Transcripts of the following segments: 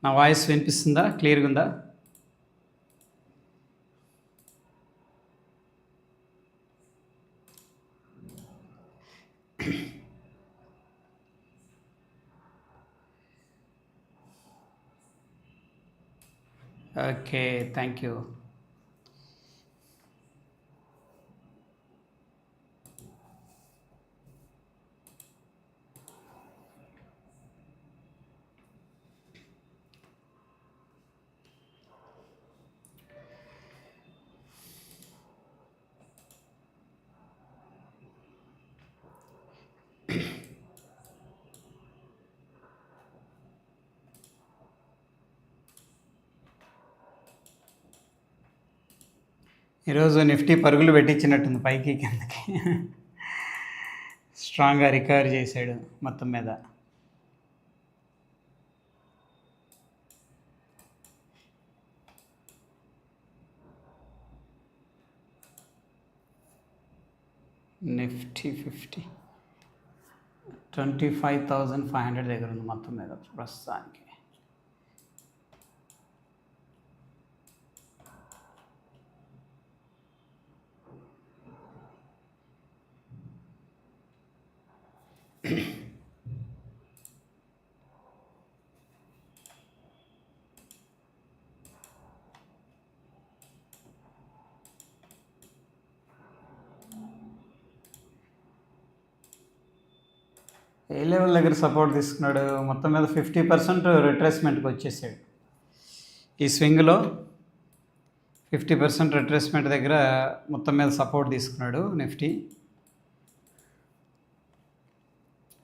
నా వాయిస్ వినిపిస్తుందా? క్లియర్‌గా ఉందా? ఓకే. Thank you. ఈరోజు నిఫ్టీ పరుగులు పెట్టించినట్టుంది పైకి కిందకి. స్ట్రాంగ్‌గా రికవర్ చేశాడు మొత్తం మీద. నిఫ్టీ 50 25,500 దగ్గర ఉంది మొత్తం మీద ప్రస్తుతానికి. ఏ లెవెల్ దగ్గర సపోర్ట్ తీసుకున్నాడు? మొత్తం మీద 50% రిట్రేస్మెంట్కి వచ్చేసాడు. ఈ స్వింగ్లో 50% రిట్రేస్మెంట్ దగ్గర మొత్తం మీద సపోర్ట్ తీసుకున్నాడు నిఫ్టీ.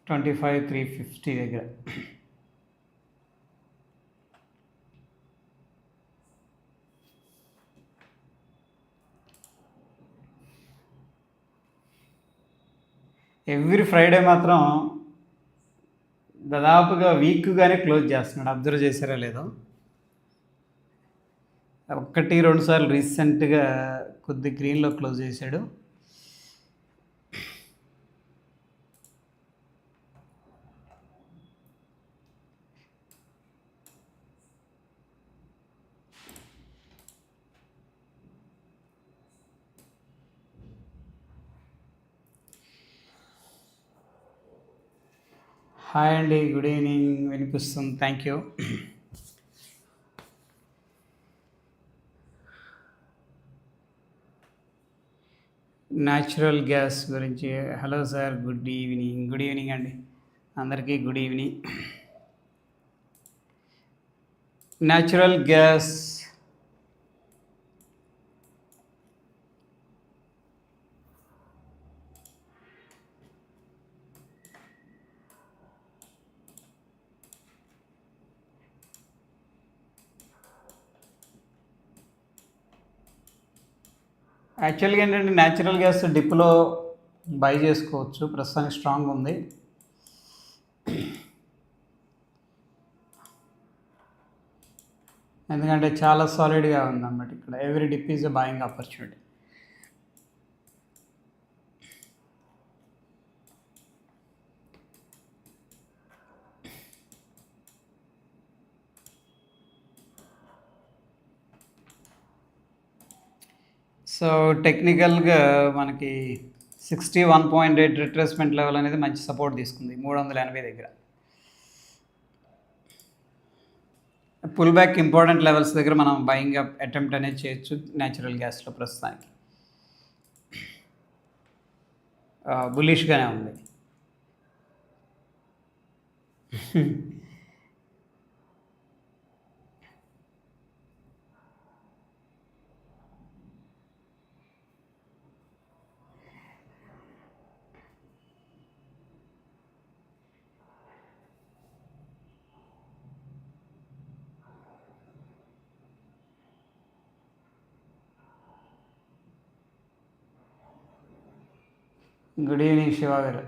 25,350 దగ్గర. ఎవ్రీ ఫ్రైడే మాత్రం దాదాపుగా వీక్గానే క్లోజ్ చేస్తున్నాడు. అబ్జర్వ్ చేశారా లేదో? 1-2 సార్లు రీసెంట్గా కొద్ది గ్రీన్లో క్లోజ్ చేశాడు. హాయ్ అండి, గుడ్ ఈవినింగ్. వినిపిస్తుంది, థ్యాంక్ యూ. న్యాచురల్ గ్యాస్ గురించి hello sir, good evening. Good evening అండి అందరికీ, గుడ్ ఈవినింగ్. న్యాచురల్ గ్యాస్ యాక్చువల్గా ఏంటంటే న్యాచురల్ గ్యాస్ డిప్లో బై చేసుకోవచ్చు. ప్రస్తుతానికి స్ట్రాంగ్ ఉంది. ఎందుకంటే చాలా సాలిడ్గా ఉందన్నమాట. ఇక్కడ every dip is a buying opportunity. So టెక్నికల్గా మనకి 61.8 రిట్రేస్మెంట్ లెవెల్ అనేది మంచి సపోర్ట్ తీసుకుంది 380 దగ్గర. పుల్ బ్యాక్ ఇంపార్టెంట్ లెవెల్స్ దగ్గర మనం బయింగ్ అటెంప్ట్ అనేది చేయొచ్చు న్యాచురల్ గ్యాస్లో. ప్రస్తుతానికి బులిష్గానే ఉంది. గుడ్ ఈవినింగ్ శివ గారు.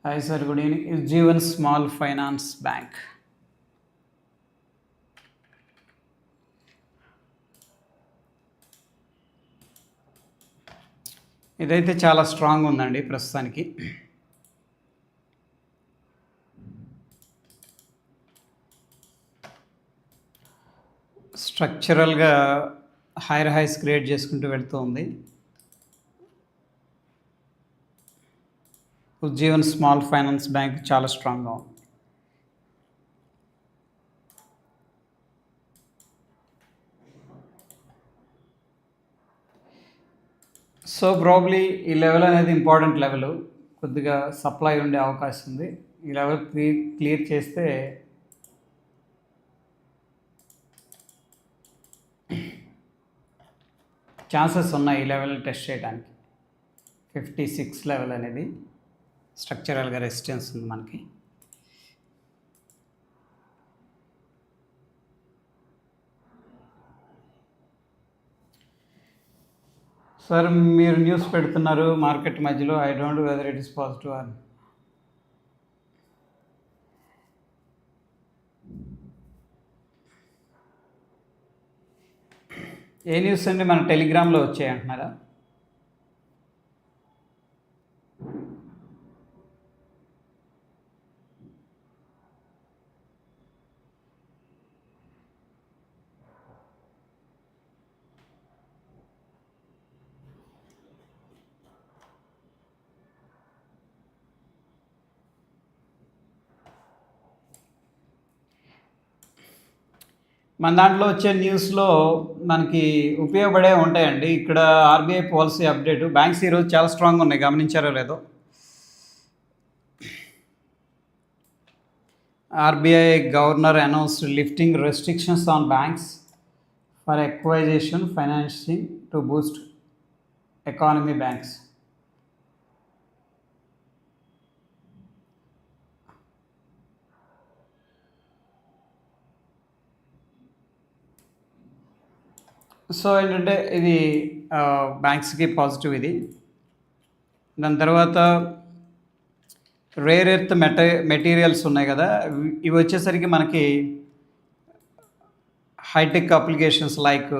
Hi sir, good evening. Jeevan small finance bank. ఇదైతే చాలా స్ట్రాంగ్ ఉందండి ప్రస్తుతానికి. స్ట్రక్చరల్గా హైర్ హైస్ క్రియేట్ చేసుకుంటూ వెళ్తూ ఉంది. ఉజ్జీవన్ స్మాల్ ఫైనాన్స్ బ్యాంక్ చాలా స్ట్రాంగ్గా ఉంది. సో ప్రాబ్లీ ఈ లెవెల్ అనేది ఇంపార్టెంట్ లెవెల్, కొద్దిగా సప్లై ఉండే అవకాశం ఉంది. ఈ లెవెల్ క్లియర్ చేస్తే ఛాన్సెస్ ఉన్నాయి ఈ లెవెల్ టెస్ట్ చేయడానికి. 56 లెవెల్ అనేది స్ట్రక్చరల్గా రెసిస్టెన్స్ ఉంది మనకి. సార్ మీరు న్యూస్ పెడుతున్నారు మార్కెట్ మధ్యలో, I don't whether it is positive అని. ఏ న్యూస్ అండి? మన టెలిగ్రామ్లో వచ్చాయి అంటున్నారా? మన దాంట్లో వచ్చే న్యూస్లో మనకి ఉపయోగపడే ఉంటాయండి. ఇక్కడ ఆర్బీఐ పాలసీ అప్డేట్, బ్యాంక్స్ ఈరోజు చాలా స్ట్రాంగ్ ఉన్నాయి, గమనించారో లేదో. RBI governor announced lifting restrictions on banks for acquisition financing to Boost economy banks. So ఏంటంటే ఇది బ్యాంక్స్కి పాజిటివ్ ఇది. దాని తర్వాత రేర్ ఎర్త్ మెటీరియల్స్ ఉన్నాయి కదా, ఇవి వచ్చేసరికి మనకి hi tech applications like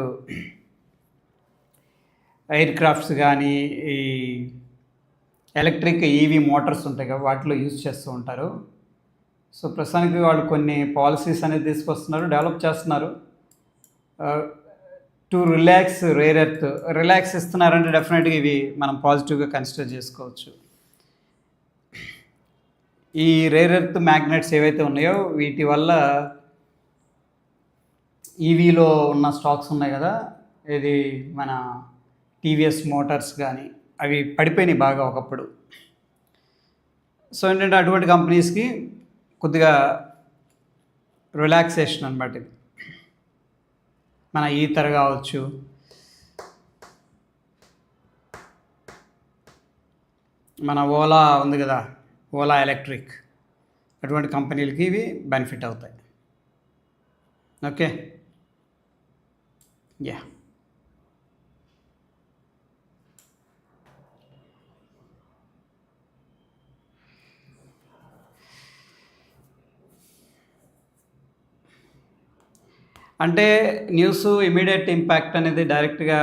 aircrafts కానీ, ఈ ఎలక్ట్రిక్ ఈవీ మోటార్స్ ఉంటాయి కదా, వాటిలో యూజ్ చేస్తూ ఉంటారు. సో ప్రస్తుతానికి వాళ్ళు కొన్ని పాలసీస్ అనేది తీసుకొస్తున్నారు, డెవలప్ చేస్తున్నారు. To relax rare earth, relax ఇస్తున్నారంటే డెఫినెట్గా ఇవి మనం పాజిటివ్గా కన్సిడర్ చేసుకోవచ్చు. ఈ రేర్ ఎర్త్ మ్యాగ్నెట్స్ ఏవైతే ఉన్నాయో వీటి వల్ల ఈవీలో ఉన్న స్టాక్స్ ఉన్నాయి కదా, ఇది మన టీవీఎస్ మోటార్స్ కానీ, అవి పడిపోయినాయి బాగా ఒకప్పుడు. సో ఏంటంటే అటువంటి కంపెనీస్కి కొద్దిగా రిలాక్సేషన్ అనమాట ఇది. మన ఈథర్ కావచ్చు, మన ఓలా ఉంది కదా, ఓలా ఎలక్ట్రిక్, అటువంటి కంపెనీలకి ఇవి బెనిఫిట్ అవుతాయి. Okay, yeah. అంటే న్యూస్ ఇమీడియట్ ఇంపాక్ట్ అనేది డైరెక్ట్గా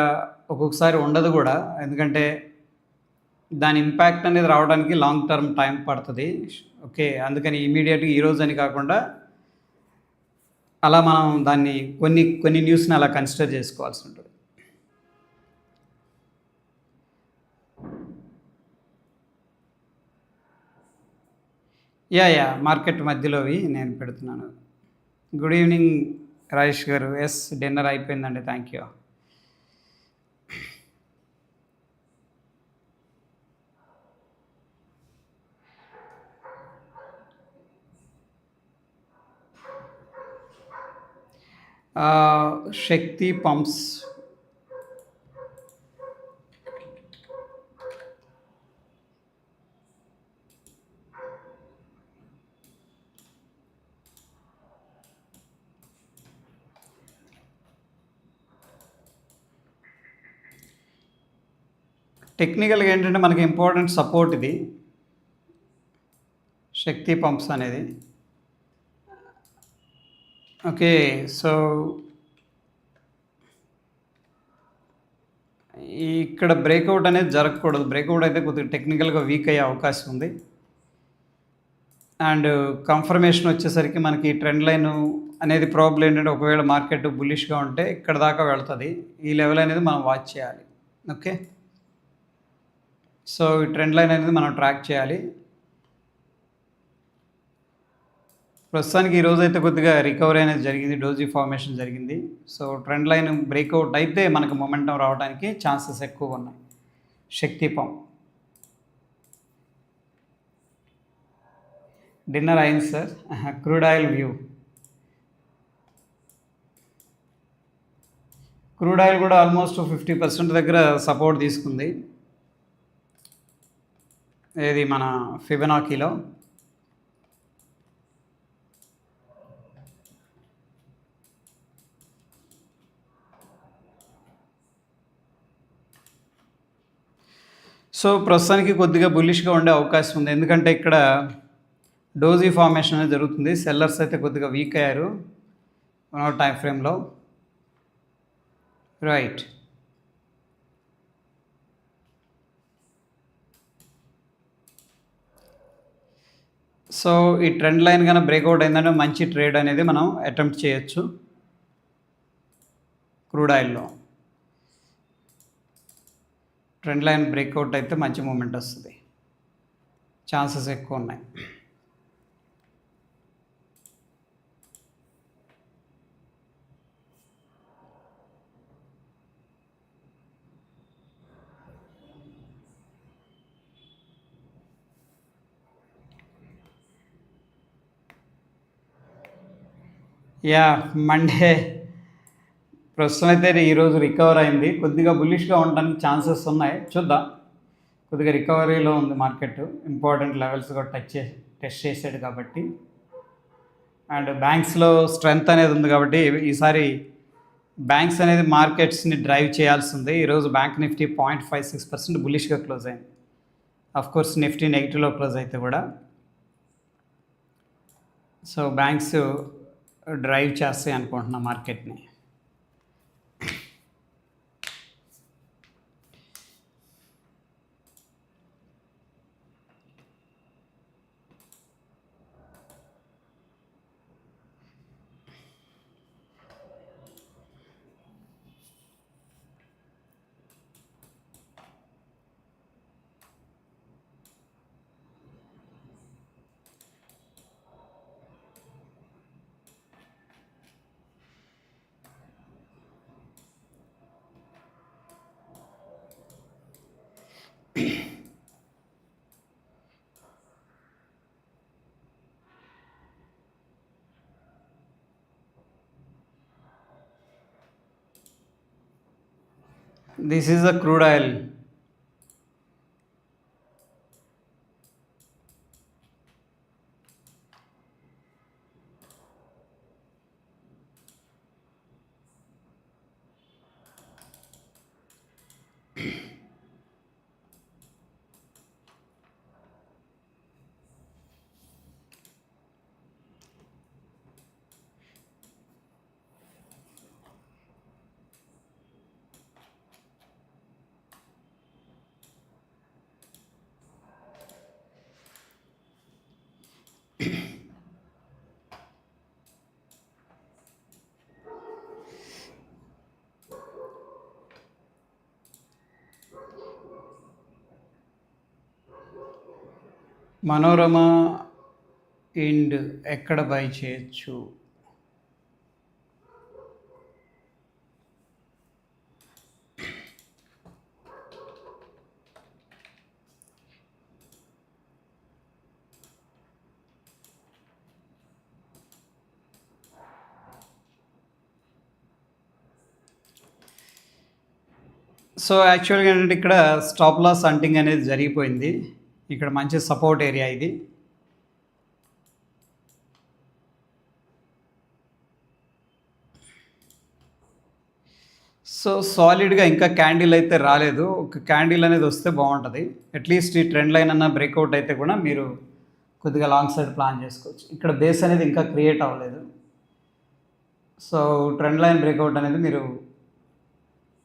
ఒక్కొక్కసారి ఉండదు కూడా, ఎందుకంటే దాని ఇంపాక్ట్ అనేది రావడానికి లాంగ్ టర్మ్ టైం పడుతుంది. ఓకే, అందుకని ఇమీడియట్గా ఈరోజు అని కాకుండా అలా మనం దాన్ని కొన్ని న్యూస్ని అలా కన్సిడర్ చేసుకోవాల్సి ఉంటుంది. యా మార్కెట్ మధ్యలోవి నేను పెడుతున్నాను. గుడ్ ఈవినింగ్ రాజేష్ గారు. ఎస్, డిన్నర్ అయిపోయిందండి, థ్యాంక్ యూ. శక్తి పంప్స్, టెక్నికల్గా ఏంటంటే మనకి ఇంపార్టెంట్ సపోర్ట్ ఇది శక్తి పంప్స్ అనేది. ఓకే, సో ఇక్కడ బ్రేక్అవుట్ అనేది జరగకూడదు. బ్రేక్అవుట్ అయితే కొద్దిగా టెక్నికల్గా వీక్ అయ్యే అవకాశం ఉంది. అండ్ కన్ఫర్మేషన్ వచ్చేసరికి మనకి ట్రెండ్ లైన్ అనేది ప్రాబ్లం ఏంటంటే ఒకవేళ మార్కెట్ బుల్లిష్గా ఉంటే ఇక్కడ దాకా వెళ్తుంది. ఈ లెవెల్ అనేది మనం వాచ్ చేయాలి. ఓకే, సో ఈ ట్రెండ్ లైన్ అనేది మనం ట్రాక్ చేయాలి. ప్రస్తుతానికి ఈరోజు అయితే కొద్దిగా రికవరీ అనేది జరిగింది, డోజీ ఫార్మేషన్ జరిగింది. సో ట్రెండ్ లైన్ బ్రేక్అవుట్ అయితే మనకు మొమెంటం రావడానికి ఛాన్సెస్ ఎక్కువ ఉన్నాయి. శక్తిపం డిన్నర్ అయింది sir. Crude oil view, crude oil కూడా ఆల్మోస్ట్ 50% దగ్గర సపోర్ట్ తీసుకుంది. ఏది మన ఫిబొనాకీలో. సో ప్రస్తుతానికి కొద్దిగా బుల్లిష్గా ఉండే అవకాశం ఉంది, ఎందుకంటే ఇక్కడ డోజీ ఫార్మేషన్ అనేది జరుగుతుంది. సెల్లర్స్ అయితే కొద్దిగా వీక్ అయ్యారు 1 hour టైం ఫ్రేమ్లో. రైట్, సో ఈ ట్రెండ్ లైన్ కన్నా బ్రేక్అవుట్ అయిందంటే మంచి ట్రేడ్ అనేది మనం అటెంప్ట్ చేయొచ్చు క్రూడ్ ఆయిల్లో. ట్రెండ్ లైన్ బ్రేక్అవుట్ అయితే మంచి మూమెంట్ వస్తుంది, ఛాన్సెస్ ఎక్కువ ఉన్నాయి. యా, మండే ప్రస్తుతం అయితే ఈరోజు రికవర్ అయింది, కొద్దిగా బుల్లిష్గా ఉండడానికి ఛాన్సెస్ ఉన్నాయి. చూద్దాం, కొద్దిగా రికవరీలో ఉంది మార్కెట్. ఇంపార్టెంట్ లెవెల్స్ కూడా టెస్ట్ చేసాడు కాబట్టి, అండ్ బ్యాంక్స్లో స్ట్రెంగ్త్ అనేది ఉంది కాబట్టి ఈసారి బ్యాంక్స్ అనేది మార్కెట్స్ని డ్రైవ్ చేయాల్సి ఉంది. ఈరోజు బ్యాంక్ నిఫ్టీ 0.56% బుల్లిష్గా క్లోజ్ అయింది. కోర్స్ నిఫ్టీ నెగిటివ్లో క్లోజ్ అయితే కూడా. సో బ్యాంక్స్ డ్రైవ్ చేస్తాయి అనుకుంటున్నా మార్కెట్ని. This is a crude oil. Manorama and ఎక్కడ బై చేయొచ్చు? సో యాక్చువల్గా ఏంటంటే ఇక్కడ స్టాప్ లాస్ హంటింగ్ అనేది జరిగిపోయింది. ఇక్కడ మంచి సపోర్ట్ ఏరియా ఇది. సో సాలిడ్గా ఇంకా క్యాండిల్ అయితే రాలేదు. ఒక క్యాండిల్ అనేది వస్తే బాగుంటుంది. అట్లీస్ట్ ఈ ట్రెండ్ లైన్ అన్న బ్రేక్అవుట్ అయితే కూడా మీరు కొద్దిగా లాంగ్ సైడ్ ప్లాన్ చేసుకోవచ్చు. ఇక్కడ బేస్ అనేది ఇంకా క్రియేట్ అవ్వలేదు. సో ట్రెండ్ లైన్ బ్రేక్అవుట్ అనేది మీరు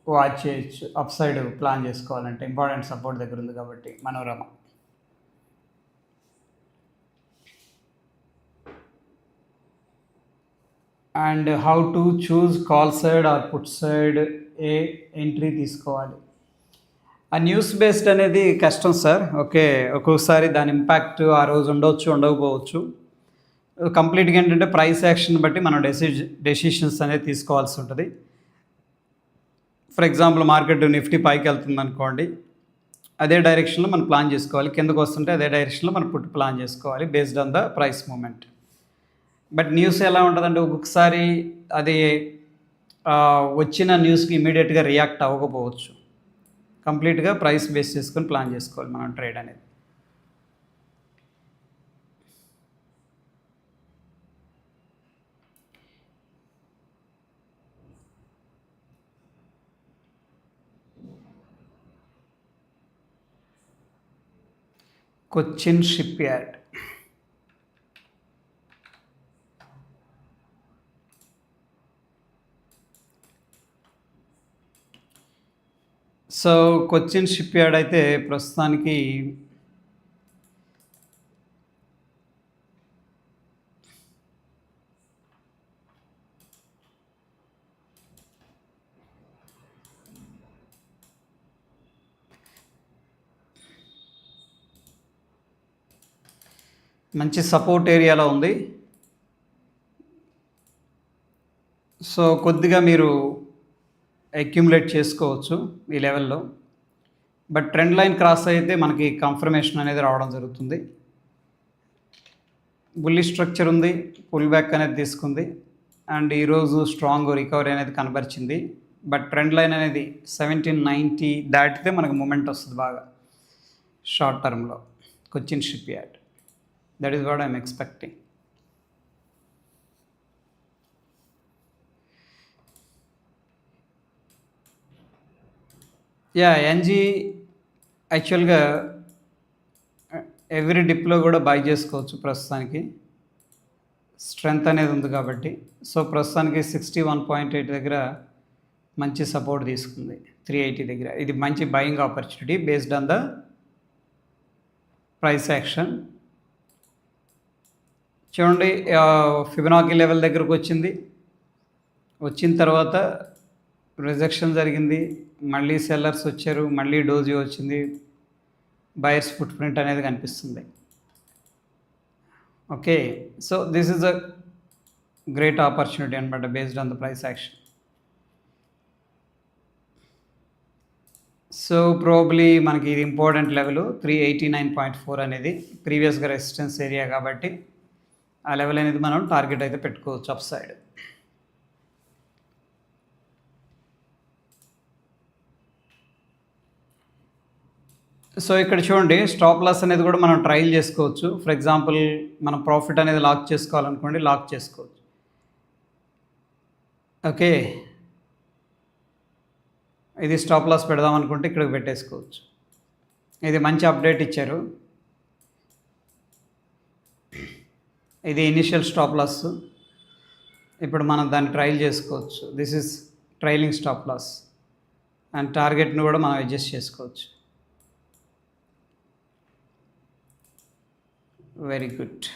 వాచ్ చేయొచ్చు. అప్ సైడ్ ప్లాన్ చేసుకోవాలంటే ఇంపార్టెంట్ సపోర్ట్ దగ్గర ఉంది కాబట్టి Manorama. And how to choose call side or put side a entry తీసుకోవాలి. ఆ న్యూస్ బేస్డ్ అనేది కష్టం సార్. ఓకే, ఒక్కొక్కసారి దాని ఇంపాక్ట్ ఆ రోజు ఉండవచ్చు, ఉండకపోవచ్చు. కంప్లీట్గా ఏంటంటే ప్రైస్ యాక్షన్ బట్టి మనం డెసిషన్స్ అనేది తీసుకోవాల్సి ఉంటుంది. ఫర్ ఎగ్జాంపుల్ మార్కెట్ నిఫ్టీ పైకి వెళ్తుంది అనుకోండి, అదే డైరెక్షన్లో మనం ప్లాన్ చేసుకోవాలి. కిందకు వస్తుంటే అదే డైరెక్షన్లో మనం పుట్ ప్లాన్ చేసుకోవాలి based on the price movement. But news ఎలా ఉంటుందంటే ఒక్కొక్కసారి అది వచ్చిన న్యూస్కి ఇమీడియట్గా రియాక్ట్ అవ్వకపోవచ్చు. కంప్లీట్గా ప్రైస్ బేస్ చేసుకొని ప్లాన్ చేసుకోవాలి మనం ట్రేడ్ అనేది. Cochin ship yard. So Cochin ship yard అయితే ప్రస్తుతానికి మంచి సపోర్ట్ ఏరియాలో ఉంది. సో కొద్దిగా మీరు అక్యుములేట్ చేసుకోవచ్చు ఈ లెవెల్లో. బట్ ట్రెండ్ లైన్ క్రాస్ అయితే మనకి కన్ఫర్మేషన్ అనేది రావడం జరుగుతుంది. బుల్లిష్ స్ట్రక్చర్ ఉంది, పుల్ బ్యాక్ అనేది తీసుకుంది అండ్ ఈరోజు స్ట్రాంగ్ రికవరీ అనేది కనబరిచింది. బట్ ట్రెండ్ లైన్ అనేది 1790 దాటితే మనకు మూమెంట్ వస్తుంది బాగా షార్ట్ టర్మ్లో Cochin shipyard. That is what I'm expecting. ఎన్జీ యాక్చువల్గా ఎవ్రీ డిప్లో కూడా బై చేసుకోవచ్చు ప్రస్తుతానికి. స్ట్రెంగ్త్ అనేది ఉంది కాబట్టి. సో ప్రస్తుతానికి 61.8 దగ్గర మంచి సపోర్ట్ తీసుకుంది, 380 దగ్గర. ఇది మంచి buying opportunity based on the price action. చూడండి, ఫిబొనాకీ లెవెల్ దగ్గరకు వచ్చిన తర్వాత రిజెక్షన్ జరిగింది, మళ్ళీ సెల్లర్స్ వచ్చారు, మళ్ళీ డోజీ వచ్చింది, బయర్స్ ఫుట్ ప్రింట్ అనేది కనిపిస్తుంది. Okay, so this is a great opportunity అనమాట based on the price action. So probably మనకి ఇది ఇంపార్టెంట్ లెవెల్ 389.4 అనేది ప్రీవియస్గా రెసిస్టెన్స్ ఏరియా కాబట్టి ఆ లెవెల్ అనేది మనం టార్గెట్ అయితే పెట్టుకోవచ్చు అప్ సైడ్. సో ఇక్కడ చూడండి, స్టాప్ లాస్ అనేది కూడా మనం ట్రయల్ చేసుకోవచ్చు. ఫర్ ఎగ్జాంపుల్ మనం ప్రాఫిట్ అనేది లాక్ చేసుకోవాలనుకోండి, లాక్ చేసుకోవచ్చు. ఓకే, ఇది స్టాప్ లాస్ పెడదాం అనుకుంటే ఇక్కడికి పెట్టేసుకోవచ్చు. ఇది మంచి అప్డేట్ ఇచ్చారు. ఇది ఇనిషియల్ స్టాప్ లాస్. ఇప్పుడు మనం దాన్ని ట్రయల్ చేసుకోవచ్చు. This is trailing stop loss and టార్గెట్ను కూడా మనం అడ్జస్ట్ చేసుకోవచ్చు. Very good.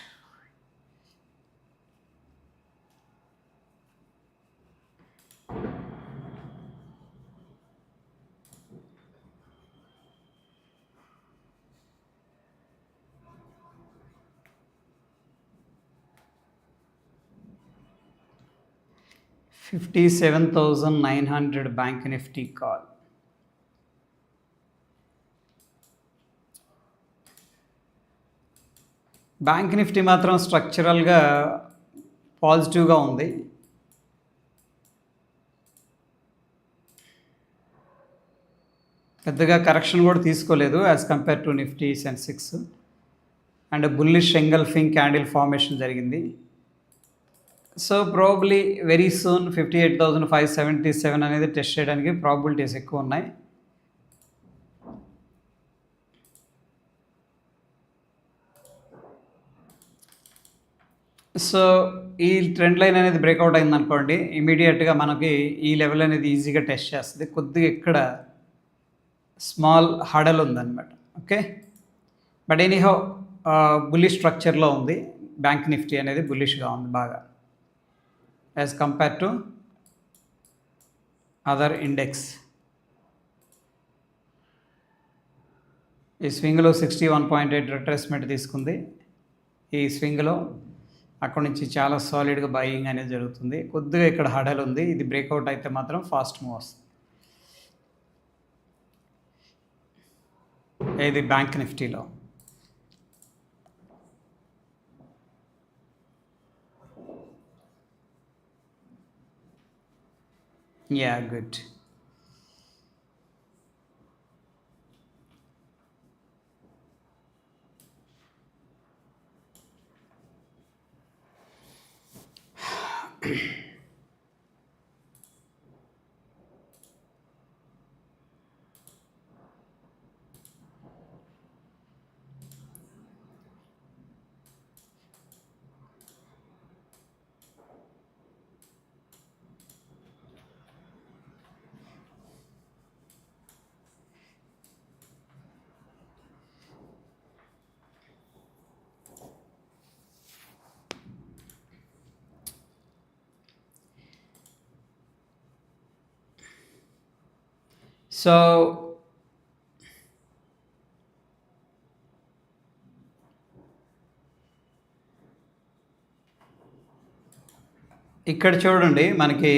$57,900 bank Nifty call. Bank Nifty మాత్రం స్ట్రక్చరల్గా పాజిటివ్గా ఉంది. పెద్దగా కరెక్షన్ కూడా తీసుకోలేదు as compare to Nifty Sensex. And bullish engulfing candle formation జరిగింది. సో ప్రాబబ్లీ వెరీ సూన్ 58,577 అనేది టెస్ట్ చేయడానికి ప్రాబిలిటీస్ ఎక్కువ ఉన్నాయి. సో ఈ ట్రెండ్ లైన్ అనేది బ్రేక్అవుట్ అయిందనుకోండి, ఇమీడియట్గా మనకి ఈ లెవెల్ అనేది ఈజీగా టెస్ట్ చేస్తుంది. కొద్దిగా ఇక్కడ స్మాల్ హడల్ ఉందన్నమాట. ఓకే, బట్ ఎనీహౌ బుల్లిష్ స్ట్రక్చర్లో ఉంది. బ్యాంక్ నిఫ్టీ అనేది బుల్లిష్గా ఉంది బాగా. As compare to other index. ఈ స్వింగ్లో 61.8 రిట్రేస్మెంట్ తీసుకుంది. ఈ స్వింగ్లో అక్కడ నుంచి చాలా సాలిడ్గా బయింగ్ అనేది జరుగుతుంది. కొద్దిగా ఇక్కడ హడల్ ఉంది. ఇది బ్రేక్అవుట్ అయితే మాత్రం ఫాస్ట్ మూవ్ వస్తుంది. ఇది బ్యాంక్ నిఫ్టీలో. Yeah good. సో ఇక్కడ చూడండి, మనకి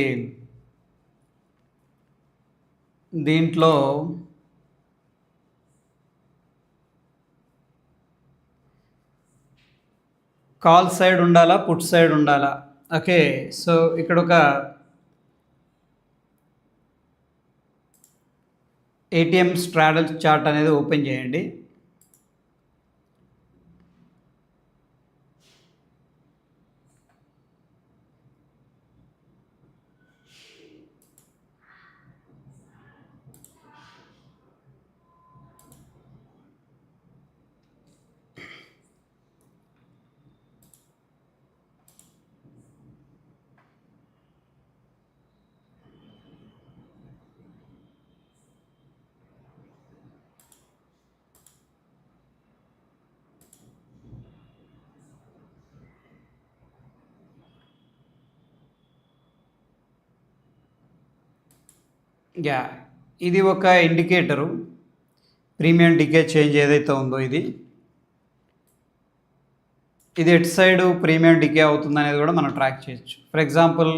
దీంట్లో కాల్ సైడ్ ఉండాలా, పుట్ సైడ్ ఉండాలా? ఓకే, సో ఇక్కడ ఒక ఏటీఎం స్ట్రాడల్ చార్ట్ అనేది ఓపెన్ చేయండి. యా, ఇది ఒక ఇండికేటరు. ప్రీమియం డికే చేంజ్ ఏదైతే ఉందో ఇది ఎటు సైడ్ ప్రీమియం డికే అవుతుంది అనేది కూడా మనం ట్రాక్ చేయొచ్చు. ఫర్ ఎగ్జాంపుల్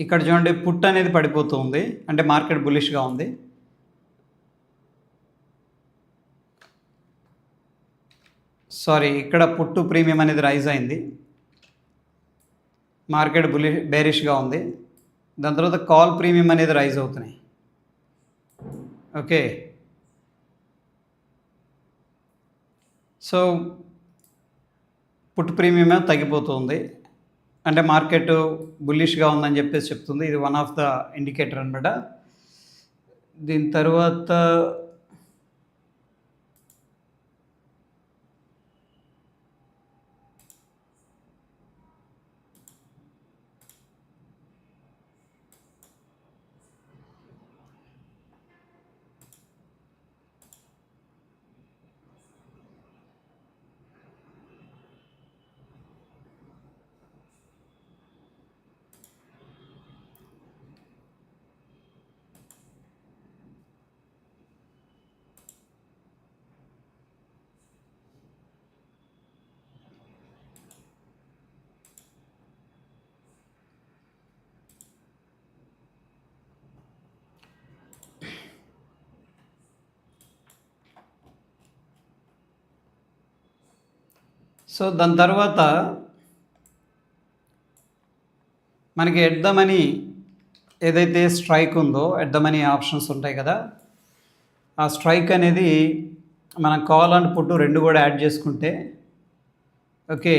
ఇక్కడ చూడండి, పుట్ అనేది పడిపోతుంది, అంటే మార్కెట్ బులిష్గా ఉంది. సారీ, ఇక్కడ పుట్టు ప్రీమియం అనేది రైజ్ అయింది, మార్కెట్ బేరిష్గా ఉంది. దాని తర్వాత కాల్ ప్రీమియం అనేది రైజ్ అవుతున్నాయి. ఓకే, సో పుట్ ప్రీమియం తగ్గిపోతుంది, అంటే మార్కెట్ బుల్లిష్గా ఉందని చెప్పేసి చెప్తుంది. ఇది వన్ ఆఫ్ ద ఇండికేటర్ అనమాట. దీని తర్వాత సో దాని తర్వాత మనకి ఎట్ ద మనీ ఏదైతే స్ట్రైక్ ఉందో, ఎట్ ద మనీ ఆప్షన్స్ ఉంటాయి కదా, ఆ స్ట్రైక్ అనేది మనం కాల్ అండ్ పుట్టు రెండు కూడా యాడ్ చేసుకుంటే, ఓకే,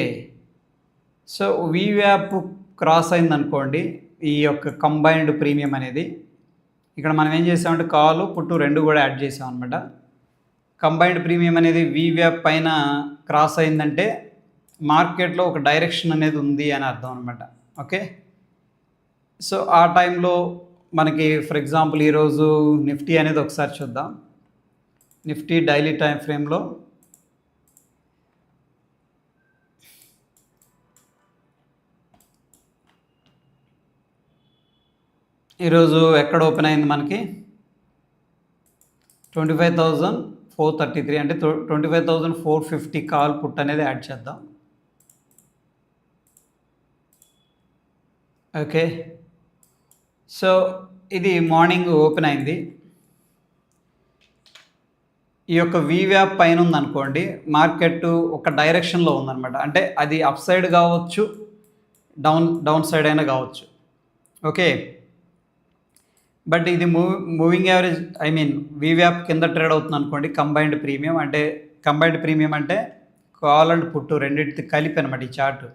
సో వీవ్యాప్ క్రాస్ అయిందనుకోండి, ఈ యొక్క కంబైన్డ్ ప్రీమియం అనేది, ఇక్కడ మనం ఏం చేసామంటే కాలు పుట్టు రెండు కూడా యాడ్ చేసాం అనమాట. కంబైన్డ్ ప్రీమియం అనేది వీవ్యాప్ పైన క్రాస్ అయిందంటే మార్కెట్లో ఒక డైరెక్షన్ అనేది ఉంది అని అర్థం అనమాట. ఓకే, సో ఆ టైంలో మనకి ఫర్ ఎగ్జాంపుల్ ఈరోజు నిఫ్టీ అనేది ఒకసారి చూద్దాం. నిఫ్టీ డైలీ టైం ఫ్రేమ్లో ఈరోజు ఎక్కడ ఓపెన్ అయింది మనకి 25,433 అంటే 25,450 కాల్ పుట్ అనేది యాడ్ చేద్దాం. ఓకే, సో ఇది మార్నింగ్ ఓపెన్ అయింది. ఈ యొక్క వీవ్యాప్ పైన ఉందనుకోండి, మార్కెట్ ఒక డైరెక్షన్లో ఉందన్నమాట. అంటే అది అప్ సైడ్ కావచ్చు, డౌన్ సైడ్ అయినా కావచ్చు. ఓకే, బట్ ఇది మూవింగ్ యావరేజ్ వీవ్యాప్ కింద ట్రేడ్ అవుతుంది అనుకోండి. కంబైన్డ్ ప్రీమియం అంటే కాల్ అండ్ పుట్టు రెండింటి కలిపి అనమాట ఈ చార్ట్.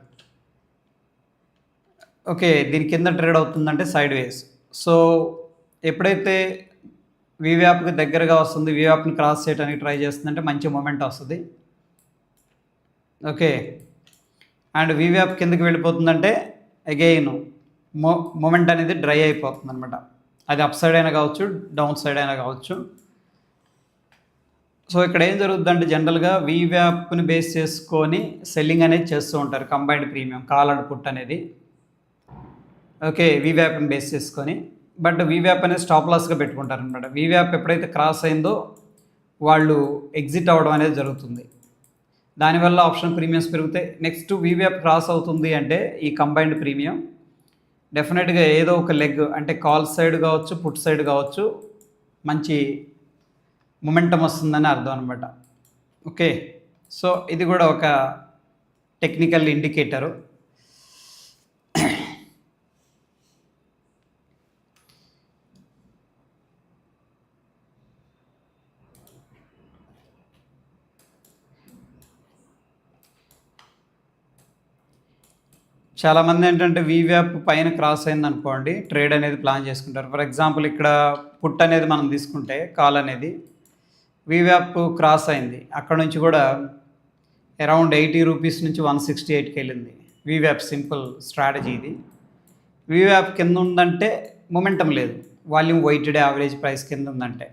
ఓకే, దీని కింద ట్రేడ్ అవుతుందంటే సైడ్ వేస్. సో ఎప్పుడైతే వీవ్యాప్కి దగ్గరగా వస్తుంది, వీవ్యాప్ని క్రాస్ చేయడానికి ట్రై చేస్తుందంటే మంచి మూమెంట్ వస్తుంది. ఓకే, అండ్ వీవ్యాప్ కిందకి వెళ్ళిపోతుందంటే అగైన్ మూమెంట్ అనేది డ్రై అయిపోతుంది అనమాట. అది అప్ సైడ్ అయినా కావచ్చు, డౌన్ సైడ్ అయినా కావచ్చు. సో ఇక్కడ ఏం జరుగుతుందంటే జనరల్గా వీవ్యాప్ని బేస్ చేసుకొని సెల్లింగ్ అనేది చేస్తూ ఉంటారు. Combined premium call and put అనేది. ఓకే, వీవ్యాప్ని బేస్ చేసుకొని. బట్ వీవ్యాప్ అనేది స్టాప్ లాస్గా పెట్టుకుంటారు అనమాట. వీవ్యాప్ ఎప్పుడైతే క్రాస్ అయిందో వాళ్ళు ఎగ్జిట్ అవ్వడం అనేది జరుగుతుంది. దానివల్ల ఆప్షన్ ప్రీమియమ్స్ పెరుగుతాయి. నెక్స్ట్ వీవ్యాప్ క్రాస్ అవుతుంది అంటే ఈ కంబైన్డ్ ప్రీమియం డెఫినెట్గా ఏదో ఒక లెగ్ అంటే కాల్ సైడ్ కావచ్చు, పుట్ సైడ్ కావచ్చు, మంచి మొమెంటం వస్తుందని అర్థం అనమాట. ఓకే, సో ఇది కూడా ఒక టెక్నికల్ ఇండికేటరు. చాలామంది ఏంటంటే వీవ్యాప్ పైన క్రాస్ అయింది అనుకోండి, ట్రేడ్ అనేది ప్లాన్ చేసుకుంటారు. ఫర్ ఎగ్జాంపుల్ ఇక్కడ పుట్ అనేది మనం తీసుకుంటే కాల్ అనేది వీవ్యాప్ క్రాస్ అయింది. అక్కడ నుంచి కూడా అరౌండ్ 80 రూపీస్ నుంచి 168కి వెళ్ళింది. వీవ్యాప్ సింపుల్ స్ట్రాటజీ ఇది. వీవ్యాప్ కింద ఉందంటే మొమెంటం లేదు, వాల్యూమ్ వెయిటెడ్ యావరేజ్ ప్రైస్ కింద ఉందంటే.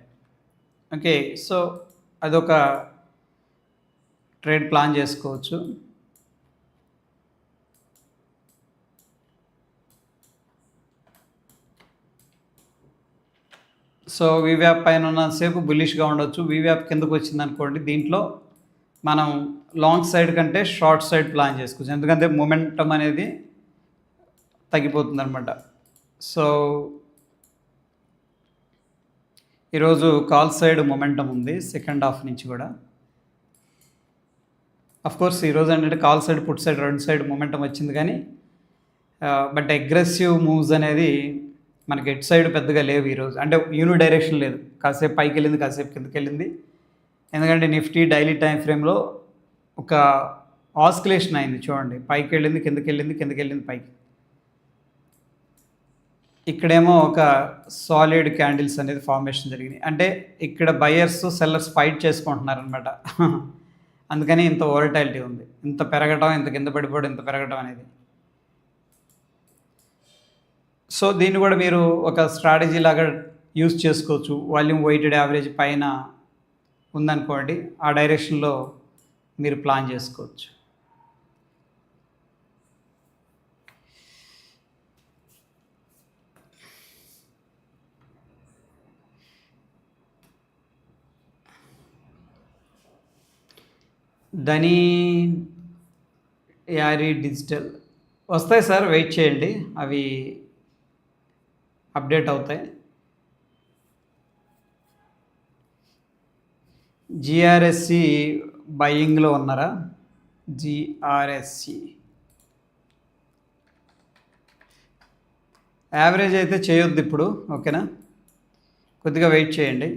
ఓకే, సో అదొక ట్రేడ్ ప్లాన్ చేసుకోవచ్చు. సో వీవ్యాప్ పైన ఉన్నంతసేపు బుల్లిష్గా ఉండొచ్చు. వీవ్యాప్ కిందకు వచ్చింది అనుకోండి, దీంట్లో మనం లాంగ్ సైడ్ కంటే షార్ట్ సైడ్ ప్లాన్ చేసుకోవచ్చు. ఎందుకంటే మొమెంటం అనేది తగ్గిపోతుంది అనమాట. సో ఈరోజు కాల్ సైడ్ మొమెంటం ఉంది సెకండ్ హాఫ్ నుంచి కూడా. అఫ్కోర్స్ ఈరోజు ఏంటంటే కాల్ సైడ్, పుట్ సైడ్ రెండు సైడ్ మొమెంటం వచ్చింది, కానీ బట్ అగ్రెసివ్ మూవ్స్ అనేది మనకి ఎట్ సైడ్ పెద్దగా లేవు ఈరోజు. అంటే యూని డైరెక్షన్ లేదు, కాసేపు పైకి వెళ్ళింది, కాసేపు కిందకి వెళ్ళింది. ఎందుకంటే నిఫ్టీ డైలీ టైం ఫ్రేమ్లో ఒక ఆస్కిలేషన్ అయింది చూడండి, పైకి వెళ్ళింది, కిందకి వెళ్ళింది, కిందకి వెళ్ళింది, పైకి. ఇక్కడేమో ఒక సాలిడ్ క్యాండిల్స్ అనేది ఫార్మేషన్ జరిగింది. అంటే ఇక్కడ బయర్స్ సెల్లర్స్ ఫైట్ చేసుకుంటున్నారు అనమాట. అందుకని ఇంత వోలటాలిటీ ఉంది, ఇంత పెరగటం, ఇంత కింద పడిపోవడం, ఇంత పెరగటం అనేది. సో దీన్ని కూడా మీరు ఒక స్ట్రాటజీ లాగా యూజ్ చేసుకోవచ్చు. వాల్యూమ్ వెయిటెడ్ యావరేజ్ పైన ఉందనుకోండి, ఆ డైరెక్షన్లో మీరు ప్లాన్ చేసుకోవచ్చు. ధనీ యారీ డిజిటల్ వస్తాయి సార్, వెయిట్ చేయండి, అవి అప్డేట్ అవుతాయి. జిఆర్ఎస్సి బయింగ్లో ఉన్నారా? జిఆర్ఎస్సి యావరేజ్ అయితే చేయొద్దు ఇప్పుడు, ఓకేనా? కొద్దిగా వెయిట్ చేయండి,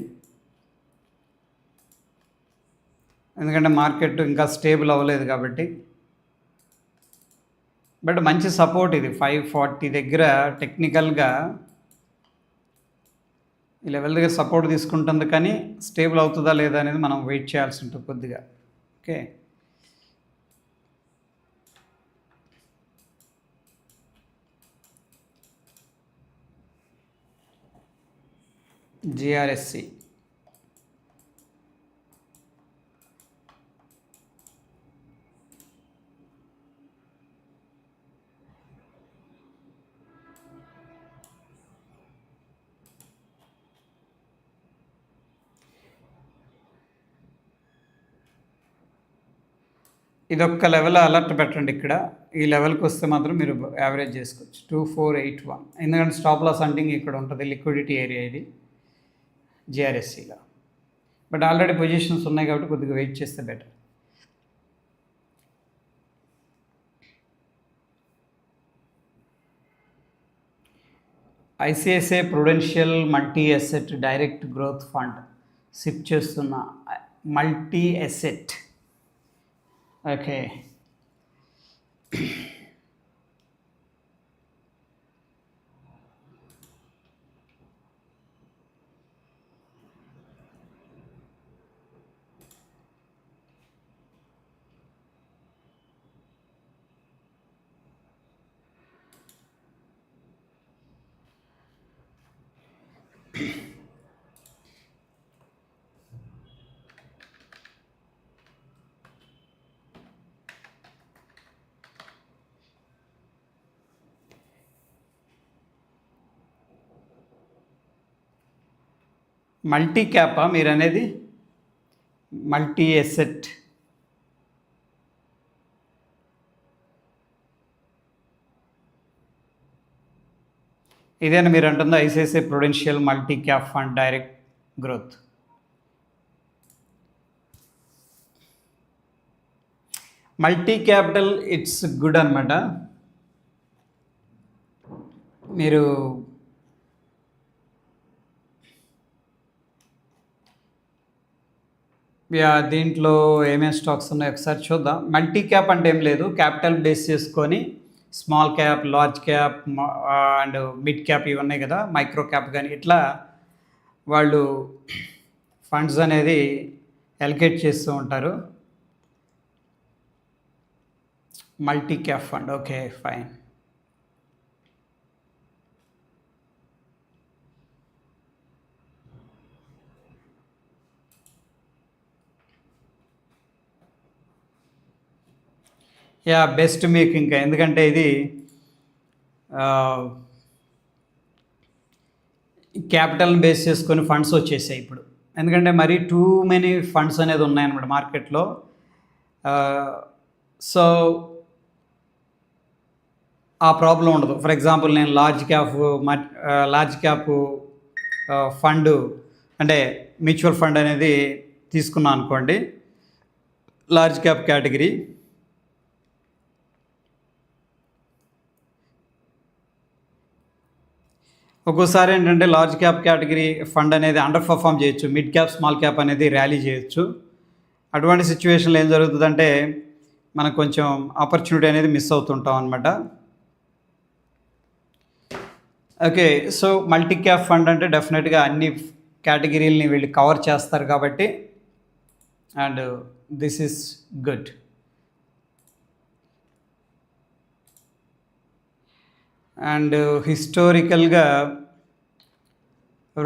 ఎందుకంటే మార్కెట్ ఇంకా స్టేబుల్ అవ్వలేదు కాబట్టి. బట్ మంచి సపోర్ట్ ఇది 540 దగ్గర టెక్నికల్గా ఈ లెవెల్ దగ్గర సపోర్ట్ తీసుకుంటుంది, కానీ స్టేబుల్ అవుతుందా లేదా అనేది మనం వెయిట్ చేయాల్సి ఉంటుంది కొద్దిగా. ఓకే, జిఆర్ఎస్సి ఇదొక్క లెవెల్ అలర్ట్ పెట్టండి ఇక్కడ. ఈ లెవెల్కి వస్తే మాత్రం మీరు యావరేజ్ చేసుకోవచ్చు 2481. ఎందుకంటే స్టాప్ లాస్ హంటింగ్ ఇక్కడ ఉంటుంది, లిక్విడిటీ ఏరియా ఇది జిఆర్ఎస్సిలో. బట్ ఆల్రెడీ పొజిషన్స్ ఉన్నాయి కాబట్టి కొద్దిగా వెయిట్ చేస్తే better. ICICI Prudential multi asset direct growth fund SIP చేస్తున్న multi asset. Okay, multi cap మీరు అనేది? మల్టీ ఎసెట్ ఇదేనా మీరు అంటుందా? ICICI Prudential multi cap fund direct growth. Multi capital it's good అనమాట. మీరు దీంట్లో ఏమేమి స్టాక్స్ ఉన్నాయో ఒకసారి చూద్దాం. మల్టీ క్యాప్ అంటే ఏం లేదు, క్యాపిటల్ బేస్ చేసుకొని small cap, large cap and mid cap ఇవి ఉన్నాయి కదా, మైక్రో క్యాప్ కానీ ఇట్లా వాళ్ళు ఫండ్స్ అనేది ఎలికేట్ చేస్తూ ఉంటారు. Multi cap fund, okay fine. Yeah best మీకు ఇంకా, ఎందుకంటే ఇది క్యాపిటల్ని బేస్ చేసుకొని ఫండ్స్ వచ్చేసాయి ఇప్పుడు. ఎందుకంటే మరీ టూ మెనీ ఫండ్స్ అనేది ఉన్నాయన్నమాట మార్కెట్లో. సో ఆ ప్రాబ్లం ఉండదు. ఫర్ ఎగ్జాంపుల్ నేను లార్జ్ క్యాప్ ఫండ్ అంటే మ్యూచువల్ ఫండ్ అనేది తీసుకున్నాను అనుకోండి, లార్జ్ క్యాప్ కేటగిరీ. ఒక్కోసారి ఏంటంటే లార్జ్ క్యాప్ కేటగిరీ ఫండ్ అనేది అండర్ పర్ఫామ్ చేయొచ్చు, మిడ్ క్యాప్ స్మాల్ క్యాప్ అనేది ర్యాలీ చేయొచ్చు. అటువంటి సిచ్యువేషన్లో ఏం జరుగుతుందంటే మనకు కొంచెం ఆపర్చునిటీ అనేది మిస్ అవుతుంటాం అనమాట. Okay, so multi cap fund అంటే డెఫినెట్గా అన్ని కేటగిరీలని వీళ్ళు కవర్ చేస్తారు కాబట్టి, and this is good. And హిస్టారికల్గా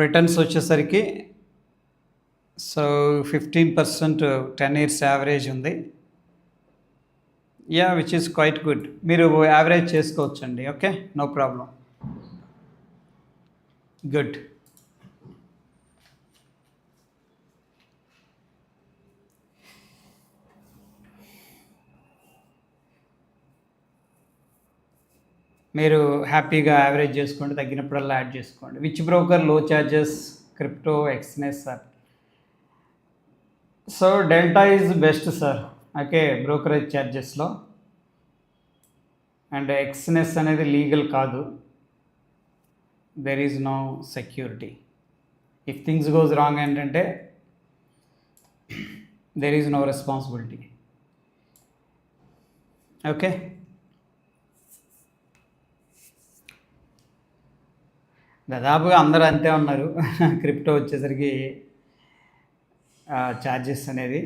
రిటర్న్స్ వచ్చేసరికి సో 15% 10 years యావరేజ్ ఉంది. Yeah which is quite good. మీరు యావరేజ్ చేసుకోవచ్చండి. Okay, no problem, good. మీరు హ్యాపీగా యావరేజ్ చేసుకోండి, తగ్గినప్పుడల్లా యాడ్ చేసుకోండి. విచ్ బ్రోకర్ లో charges crypto Exness sir? So Delta is best sir. Okay, brokerage ఛార్జెస్లో. అండ్ ఎక్స్నెస్ అనేది లీగల్ కాదు, there is no security. If things goes wrong ఏంటంటే there is no responsibility. Okay, దాదాపుగా అందరూ అంతే ఉన్నారు. క్రిప్టో వచ్చేసరికి ఛార్జెస్ అనేది.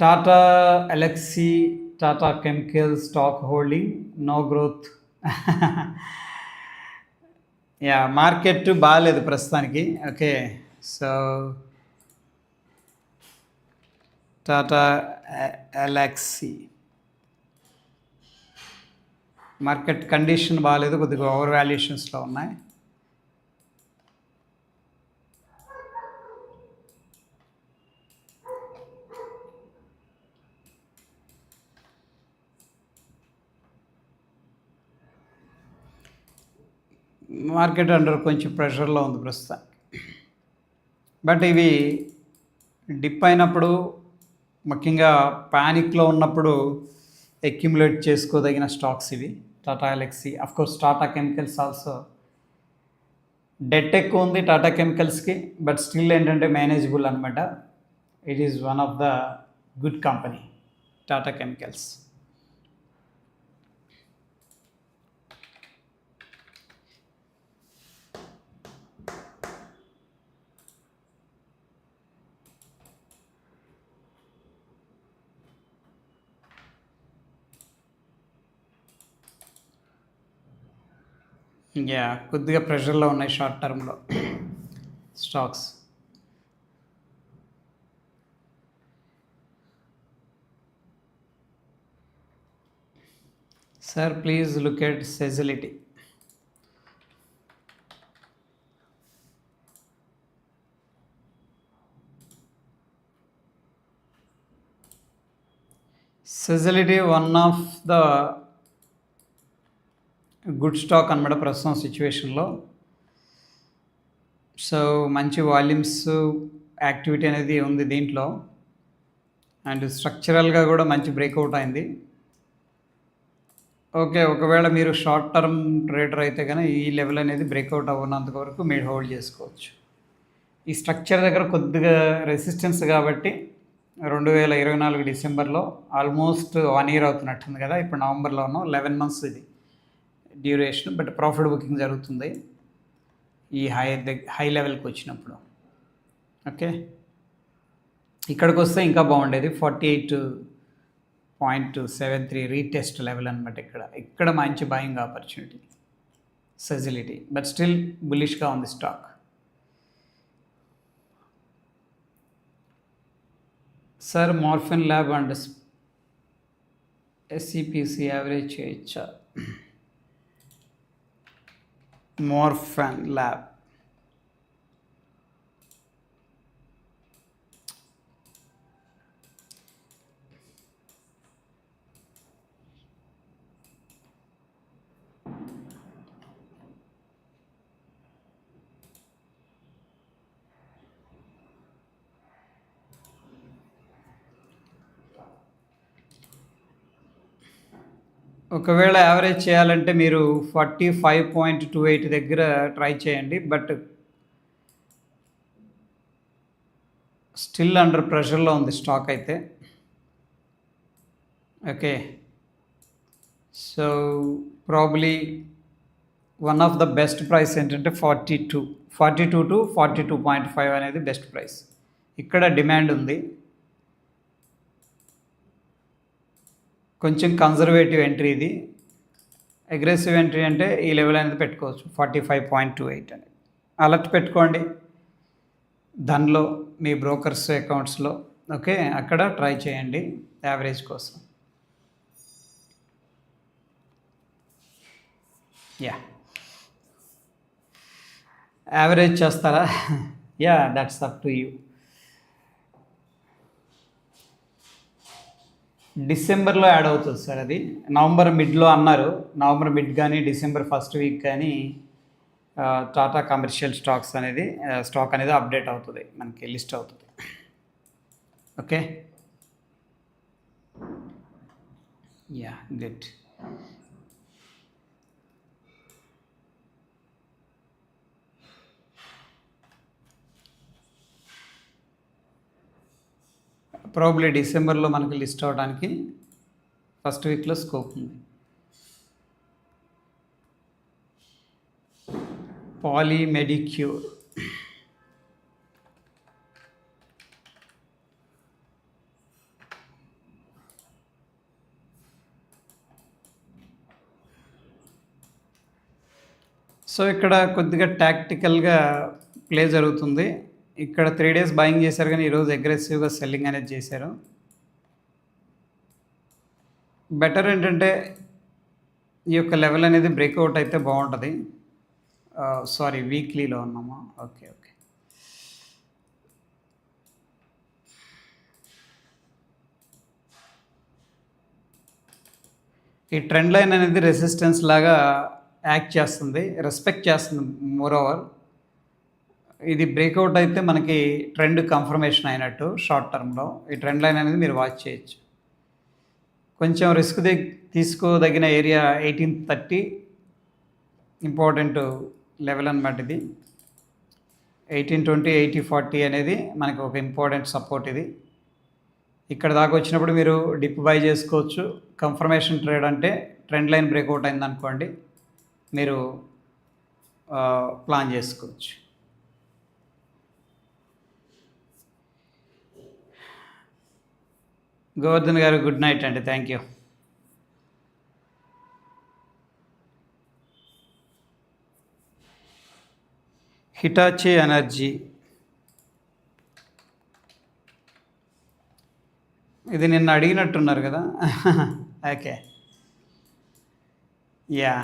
Tata Elxsi, Tata chemical stock holding no growth. Yeah market బాగాలేదు ప్రస్తుతానికి. Okay, so Tata Elxsi market condition బాగాలేదు, కొద్దిగా ఓవర్ వాల్యుయేషన్స్లో ఉన్నాయి. మార్కెట్ అండర్ కొంచెం ప్రెషర్లో ఉంది ప్రస్తుతానికి. బట్ ఇవి డిప్ అయినప్పుడు, ముఖ్యంగా ప్యానిక్లో ఉన్నప్పుడు అక్యుములేట్ చేసుకోదగిన స్టాక్స్ ఇవి. Tata Elxsi, of course Tata chemicals also. Debt ఎక్కువ ఉంది టాటా కెమికల్స్కి, బట్ స్టిల్ ఏంటంటే మేనేజబుల్ అనమాట. It is one of the good company Tata chemicals. Yeah, కొద్దిగా ప్రెషర్లో ఉన్నాయి షార్ట్ టర్మ్లో stocks. Sir please look at Sagility. Sagility one of the good stock అనమాట ప్రస్తుతం సిచ్యువేషన్లో. సో మంచి వాల్యూమ్స్, యాక్టివిటీ అనేది ఉంది దీంట్లో, అండ్ స్ట్రక్చరల్గా కూడా మంచి బ్రేక్అవుట్ అయింది. ఓకే, ఒకవేళ మీరు షార్ట్ టర్మ్ ట్రేడర్ అయితే కానీ ఈ లెవెల్ అనేది బ్రేక్అవుట్ అవ్వనంత వరకు మీరు హోల్డ్ చేసుకోవచ్చు. ఈ స్ట్రక్చర్ దగ్గర కొద్దిగా రెసిస్టెన్స్ కాబట్టి 2024 డిసెంబర్లో ఆల్మోస్ట్ 1 year అవుతున్నట్టుంది కదా, ఇప్పుడు నవంబర్లో ఉన్నాం, 11 months ఇది డ్యూరేషన్. బట్ ప్రాఫిట్ బుకింగ్ జరుగుతుంది ఈ హై లెవెల్కి వచ్చినప్పుడు. ఓకే, ఇక్కడికి వస్తే ఇంకా బాగుండేది. 48.73 రీటెస్ట్ లెవెల్ అనమాట. ఇక్కడ మంచి buying opportunity Sagility, but still బులిష్గా ఉంది stock. Sir Morepen lab and ఎస్సిపిసి యావరేజ్ చేయొచ్చా? మార్ఫిన్ ల్యాబ్ ఒకవేళ యావరేజ్ చేయాలంటే మీరు 45.28 దగ్గర ట్రై చేయండి, బట్ స్టిల్ అండర్ ప్రెషర్లో ఉంది స్టాక్ అయితే. Okay, so probably one of the best price ఏంటంటే 42 to 42.5 అనేది బెస్ట్ ప్రైస్. ఇక్కడ డిమాండ్ ఉంది. కొంచెం కన్జర్వేటివ్ ఎంట్రీ ఇది. అగ్రెసివ్ ఎంట్రీ అంటే ఈ లెవెల్ అనేది పెట్టుకోవచ్చు, 45.28 అని అలర్ట్ పెట్టుకోండి దానిలో మీ బ్రోకర్స్ అకౌంట్స్లో. ఓకే, అక్కడ ట్రై చేయండి యావరేజ్ కోసం. యా, యావరేజ్ చేస్తారా? Yeah, that's up to you. డిసెంబర్లో యాడ్ అవుతుంది సార్ అది. నవంబర్ మిడ్లో అన్నారు, నవంబర్ మిడ్ కానీ డిసెంబర్ ఫస్ట్ వీక్ కానీ టాటా కమర్షియల్ స్టాక్ అనేది అప్డేట్ అవుతుంది, మనకి లిస్ట్ అవుతుంది. Okay, yeah, good. ప్రాబ్లీ డిసెంబర్లో మనకి లిస్ట్ అవడానికి ఫస్ట్ వీక్లో స్కోప్ ఉంది. పాలీ మెడిక్యూర్, సో ఇక్కడ కొద్దిగా టాక్టికల్గా ప్లే జరుగుతుంది. ఇక్కడ 3 days బయింగ్ చేశారు, కానీ ఈరోజు అగ్రెసివ్గా సెల్లింగ్ అనేది చేశారు. బెటర్ ఏంటంటే ఈ యొక్క లెవెల్ అనేది బ్రేక్అవుట్ అయితే బాగుంటుంది. సారీ, వీక్లీలో ఉన్నామా? Okay, okay. ఈ ట్రెండ్ లైన్ అనేది రెసిస్టెన్స్ లాగా యాక్ట్ చేస్తుంది, రెస్పెక్ట్ చేస్తుంది. మోర్ ఓవర్ ఇది బ్రేక్అవుట్ అయితే మనకి ట్రెండ్ కన్ఫర్మేషన్ అయినట్టు షార్ట్ టర్మ్లో. ఈ ట్రెండ్ లైన్ అనేది మీరు వాచ్ చేయొచ్చు. కొంచెం రిస్క్ తీసుకోదగిన ఏరియా 1830 ఇంపార్టెంట్ లెవెల్ అనమాట. ఇది 1820, 8040 అనేది మనకి ఒక ఇంపార్టెంట్ సపోర్ట్. ఇది ఇక్కడ దాకా వచ్చినప్పుడు మీరు డిప్ బై చేసుకోవచ్చు. కన్ఫర్మేషన్ ట్రేడ్ అంటే ట్రెండ్ లైన్ బ్రేక్అవుట్ అయిందనుకోండి, మీరు ప్లాన్ చేసుకోవచ్చు. గోవర్ధన్ గారు గుడ్ నైట్ అండి, థ్యాంక్ యూ. హిటాచీ ఎనర్జీ, ఇది నిన్న అడిగినట్టున్నారు కదా. ఓకే, యా,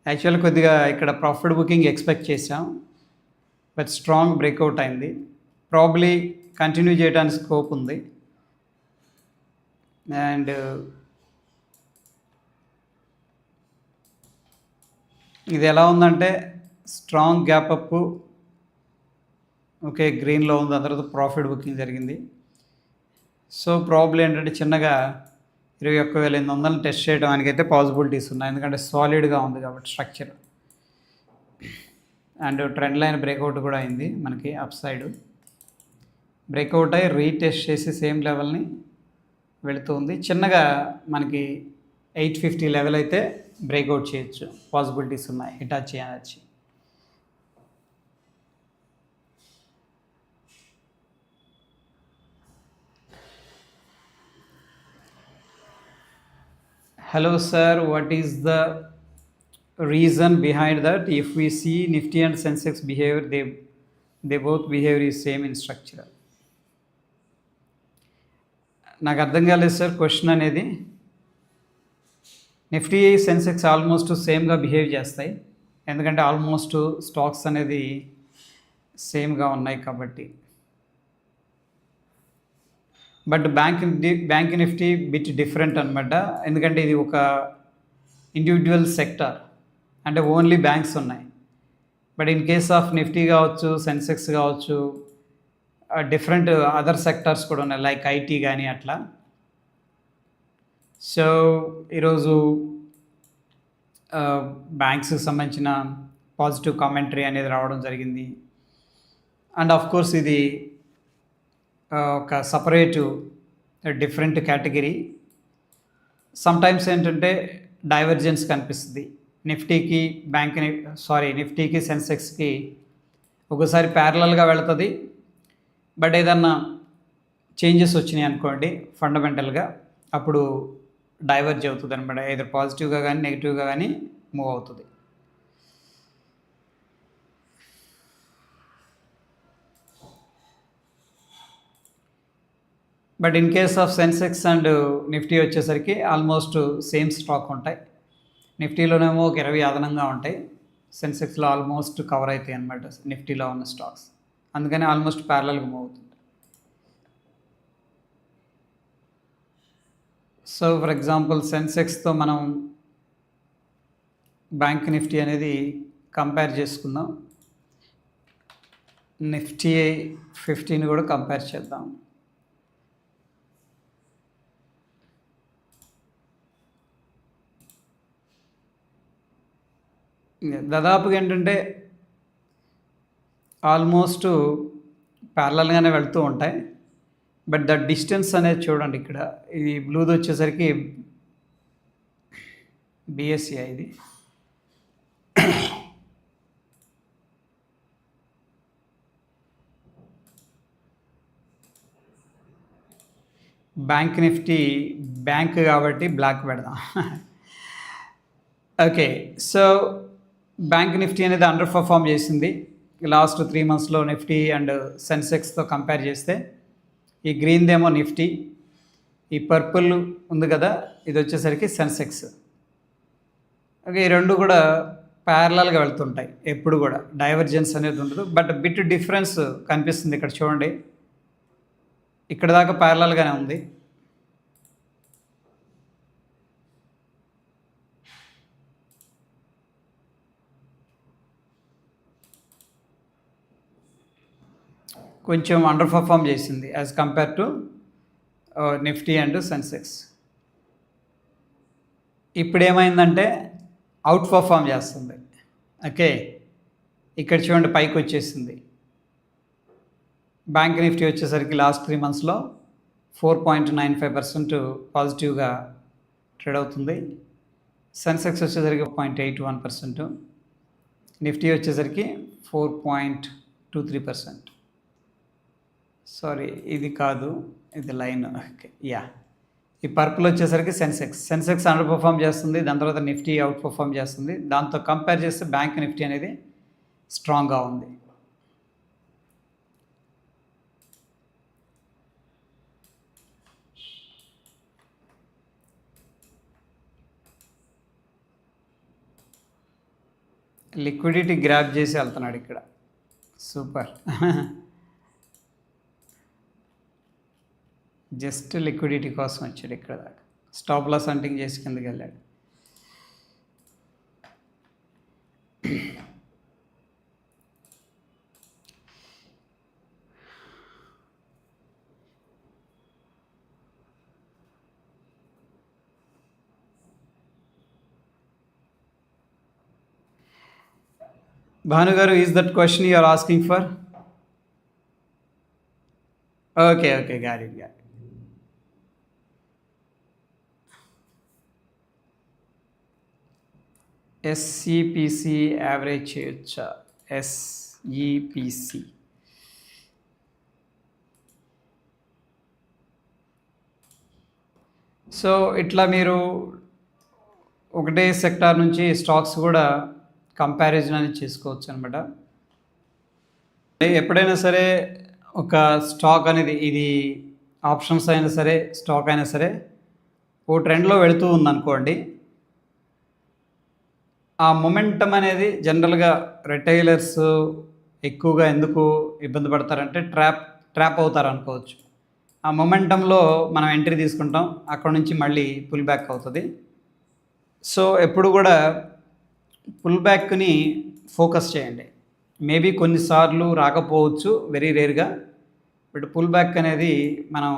యాక్చువల్ కొద్దిగా ఇక్కడ ప్రాఫిట్ బుకింగ్ ఎక్స్పెక్ట్ చేసాం, బట్ స్ట్రాంగ్ బ్రేక్అవుట్ అయింది. ప్రాబ్లీ కంటిన్యూ చేయడానికి స్కోప్ ఉంది. అండ్ ఇది ఎలా ఉందంటే స్ట్రాంగ్ గ్యాప్ అప్, ఓకే, గ్రీన్లో ఉంది. ఆ తర్వాత ప్రాఫిట్ బుకింగ్ జరిగింది. సో ప్రాబ్లం ఏంటంటే చిన్నగా 21,800 టెస్ట్ చేయడానికి అయితే పాసిబిలిటీస్ ఉన్నాయి, ఎందుకంటే సాలిడ్గా ఉంది కాబట్టి structure. And trend line breakout కూడా అయింది మనకి అప్ సైడ్. బ్రేక్అవుట్ అయ్యి రీటెస్ట్ చేసి సేమ్ లెవెల్ని వెళుతుంది. చిన్నగా మనకి 850 లెవెల్ అయితే బ్రేక్అవుట్ చేయొచ్చు, పాసిబిలిటీస్ ఉన్నాయి Hitachi energy. Hello sir, what is the reason behind that? If we see Nifty and Sensex behavior, they both behavior is same in structure. నాకు అర్థం కాలేదు సార్ క్వశ్చన్ అనేది. నిఫ్టీ సెన్సెక్స్ ఆల్మోస్ట్ సేమ్గా బిహేవ్ చేస్తాయి, ఎందుకంటే almost stocks అనేది సేమ్గా ఉన్నాయి కాబట్టి. But bank Nifty bit different అనమాట, ఎందుకంటే ఇది ఒక ఇండివిజువల్ సెక్టర్, అంటే ఓన్లీ బ్యాంక్స్ ఉన్నాయి. But in case of Nifty కావచ్చు, సెన్సెక్స్ కావచ్చు, డిఫరెంట్ అదర్ సెక్టర్స్ కూడా ఉన్నాయి, లైక్ ఐటీ కానీ అట్లా. సో ఈరోజు బ్యాంక్స్కి సంబంధించిన పాజిటివ్ కామెంటరీ అనేది రావడం జరిగింది. అండ్ ఆఫ్ కోర్స్ ఇది ఒక సపరేటు డిఫరెంట్ కేటగిరీ. సమ్టైమ్స్ ఏంటంటే డైవర్జెన్స్ కనిపిస్తుంది నిఫ్టీకి నిఫ్టీకి సెన్సెక్స్కి. ఒకసారి ప్యారలల్గా వెళుతుంది, బట్ ఏదన్నా చేంజెస్ వచ్చినాయి అనుకోండి ఫండమెంటల్గా, అప్పుడు డైవర్జ్ అవుతుంది అనమాట. ఏదో పాజిటివ్గా కానీ నెగిటివ్గా కానీ మూవ్ అవుతుంది. But in case of Sensex and Nifty వచ్చేసరికి ఆల్మోస్ట్ సేమ్ స్టాక్ ఉంటాయి. నిఫ్టీలోనేమో ఒక 20 అదనంగా ఉంటాయి, సెన్సెక్స్లో ఆల్మోస్ట్ కవర్ అవుతాయి అన్నమాట నిఫ్టీలో ఉన్న స్టాక్స్. అందుకని ఆల్మోస్ట్ ప్యారలల్గా మూవ్ అవుతుంది. సో ఫర్ ఎగ్జాంపుల్ సెన్సెక్స్తో మనం బ్యాంక్ నిఫ్టీ అనేది కంపేర్ చేసుకుందాం. నిఫ్టీ 50ని కూడా కంపేర్ చేద్దాం. దాదాపుగా ఏంటంటే ఆల్మోస్ట్ ప్యారలల్గానే వెళ్తూ ఉంటాయి, బట్ ద డిస్టెన్స్ అనేది చూడండి. ఇక్కడ ఇది బ్లూది వచ్చేసరికి బిఎస్సిఐ, ఇది బ్యాంక్ నిఫ్టీ బ్యాంక్ కాబట్టి బ్లాక్ పెడదాం. ఓకే, సో బ్యాంక్ నిఫ్టీ అనేది అండర్ పర్ఫామ్ చేసింది లాస్ట్ 3 monthsలో నిఫ్టీ అండ్ సెన్సెక్స్తో కంపేర్ చేస్తే. ఈ గ్రీన్దేమో నిఫ్టీ, ఈ పర్పుల్ ఉంది కదా ఇది వచ్చేసరికి సెన్సెక్స్. ఓకే, ఈ రెండు కూడా ప్యారలల్గా వెళ్తుంటాయి, ఎప్పుడు కూడా డైవర్జెన్స్ అనేది ఉండదు. బట్ బిట్ డిఫరెన్స్ కనిపిస్తుంది ఇక్కడ చూడండి, ఇక్కడ దాకా ప్యారలల్గానే ఉంది. కొంచెం అండర్ పర్ఫామ్ చేసింది as compare to Nifty and Sensex. ఇప్పుడు ఏమైందంటే అవుట్ పర్ఫామ్ చేస్తుంది. ఓకే, ఇక్కడ చూడండి పైకి వచ్చేసింది. బ్యాంక్ నిఫ్టీ వచ్చేసరికి లాస్ట్ 3 మంత్స్లో 4.95% పాజిటివ్గా ట్రేడ్ అవుతుంది. సెన్సెక్స్ వచ్చేసరికి 0.81%, నిఫ్టీ వచ్చేసరికి 4.23%. సారీ, ఇది కాదు, ఇది లైన్. ఓకే, యా, ఈ పర్పుల్ వచ్చేసరికి సెన్సెక్స్ అండర్ పర్ఫామ్ చేస్తుంది. దాని తర్వాత నిఫ్టీ అవుట్ పర్ఫామ్ చేస్తుంది. దాంతో కంపేర్ చేస్తే బ్యాంక్ నిఫ్టీ అనేది స్ట్రాంగ్గా ఉంది. లిక్విడిటీ గ్రాప్ చేసి వెళ్తున్నాడు ఇక్కడ. సూపర్. జస్ట్ లిక్విడిటీ కోసం వచ్చాడు ఇక్కడ దాకా. స్టాప్ లాస్ హంటింగ్ చేసి కిందకి వెళ్ళాడు. Bhanu garu, is that question you are asking for? Okay, got it. SEPC average చేయొచ్చా? SEPC సో ఇట్లా మీరు ఒకటే సెక్టార్ నుంచి స్టాక్స్ కూడా కంపారిజన్ అనేది చేసుకోవచ్చు అనమాట. ఎప్పుడైనా సరే ఒక స్టాక్ అనేది, ఇది ఆప్షన్స్ అయినా సరే స్టాక్ అయినా సరే, ఓ ట్రెండ్లో వెళుతూ ఉందనుకోండి, ఆ మొమెంటం అనేది జనరల్గా రిటైలర్స్ ఎక్కువగా ఎందుకు ఇబ్బంది పడతారంటే ట్రాప్ అవుతారు అనుకోవచ్చు. ఆ మొమెంటంలో మనం ఎంట్రీ తీసుకుంటాం, అక్కడ నుంచి మళ్ళీ పుల్ బ్యాక్ అవుతుంది. సో ఎప్పుడు కూడా పుల్ బ్యాక్ని ఫోకస్ చేయండి. మేబీ కొన్నిసార్లు రాకపోవచ్చు, వెరీ రేర్గా, బట్ పుల్ బ్యాక్ అనేది మనం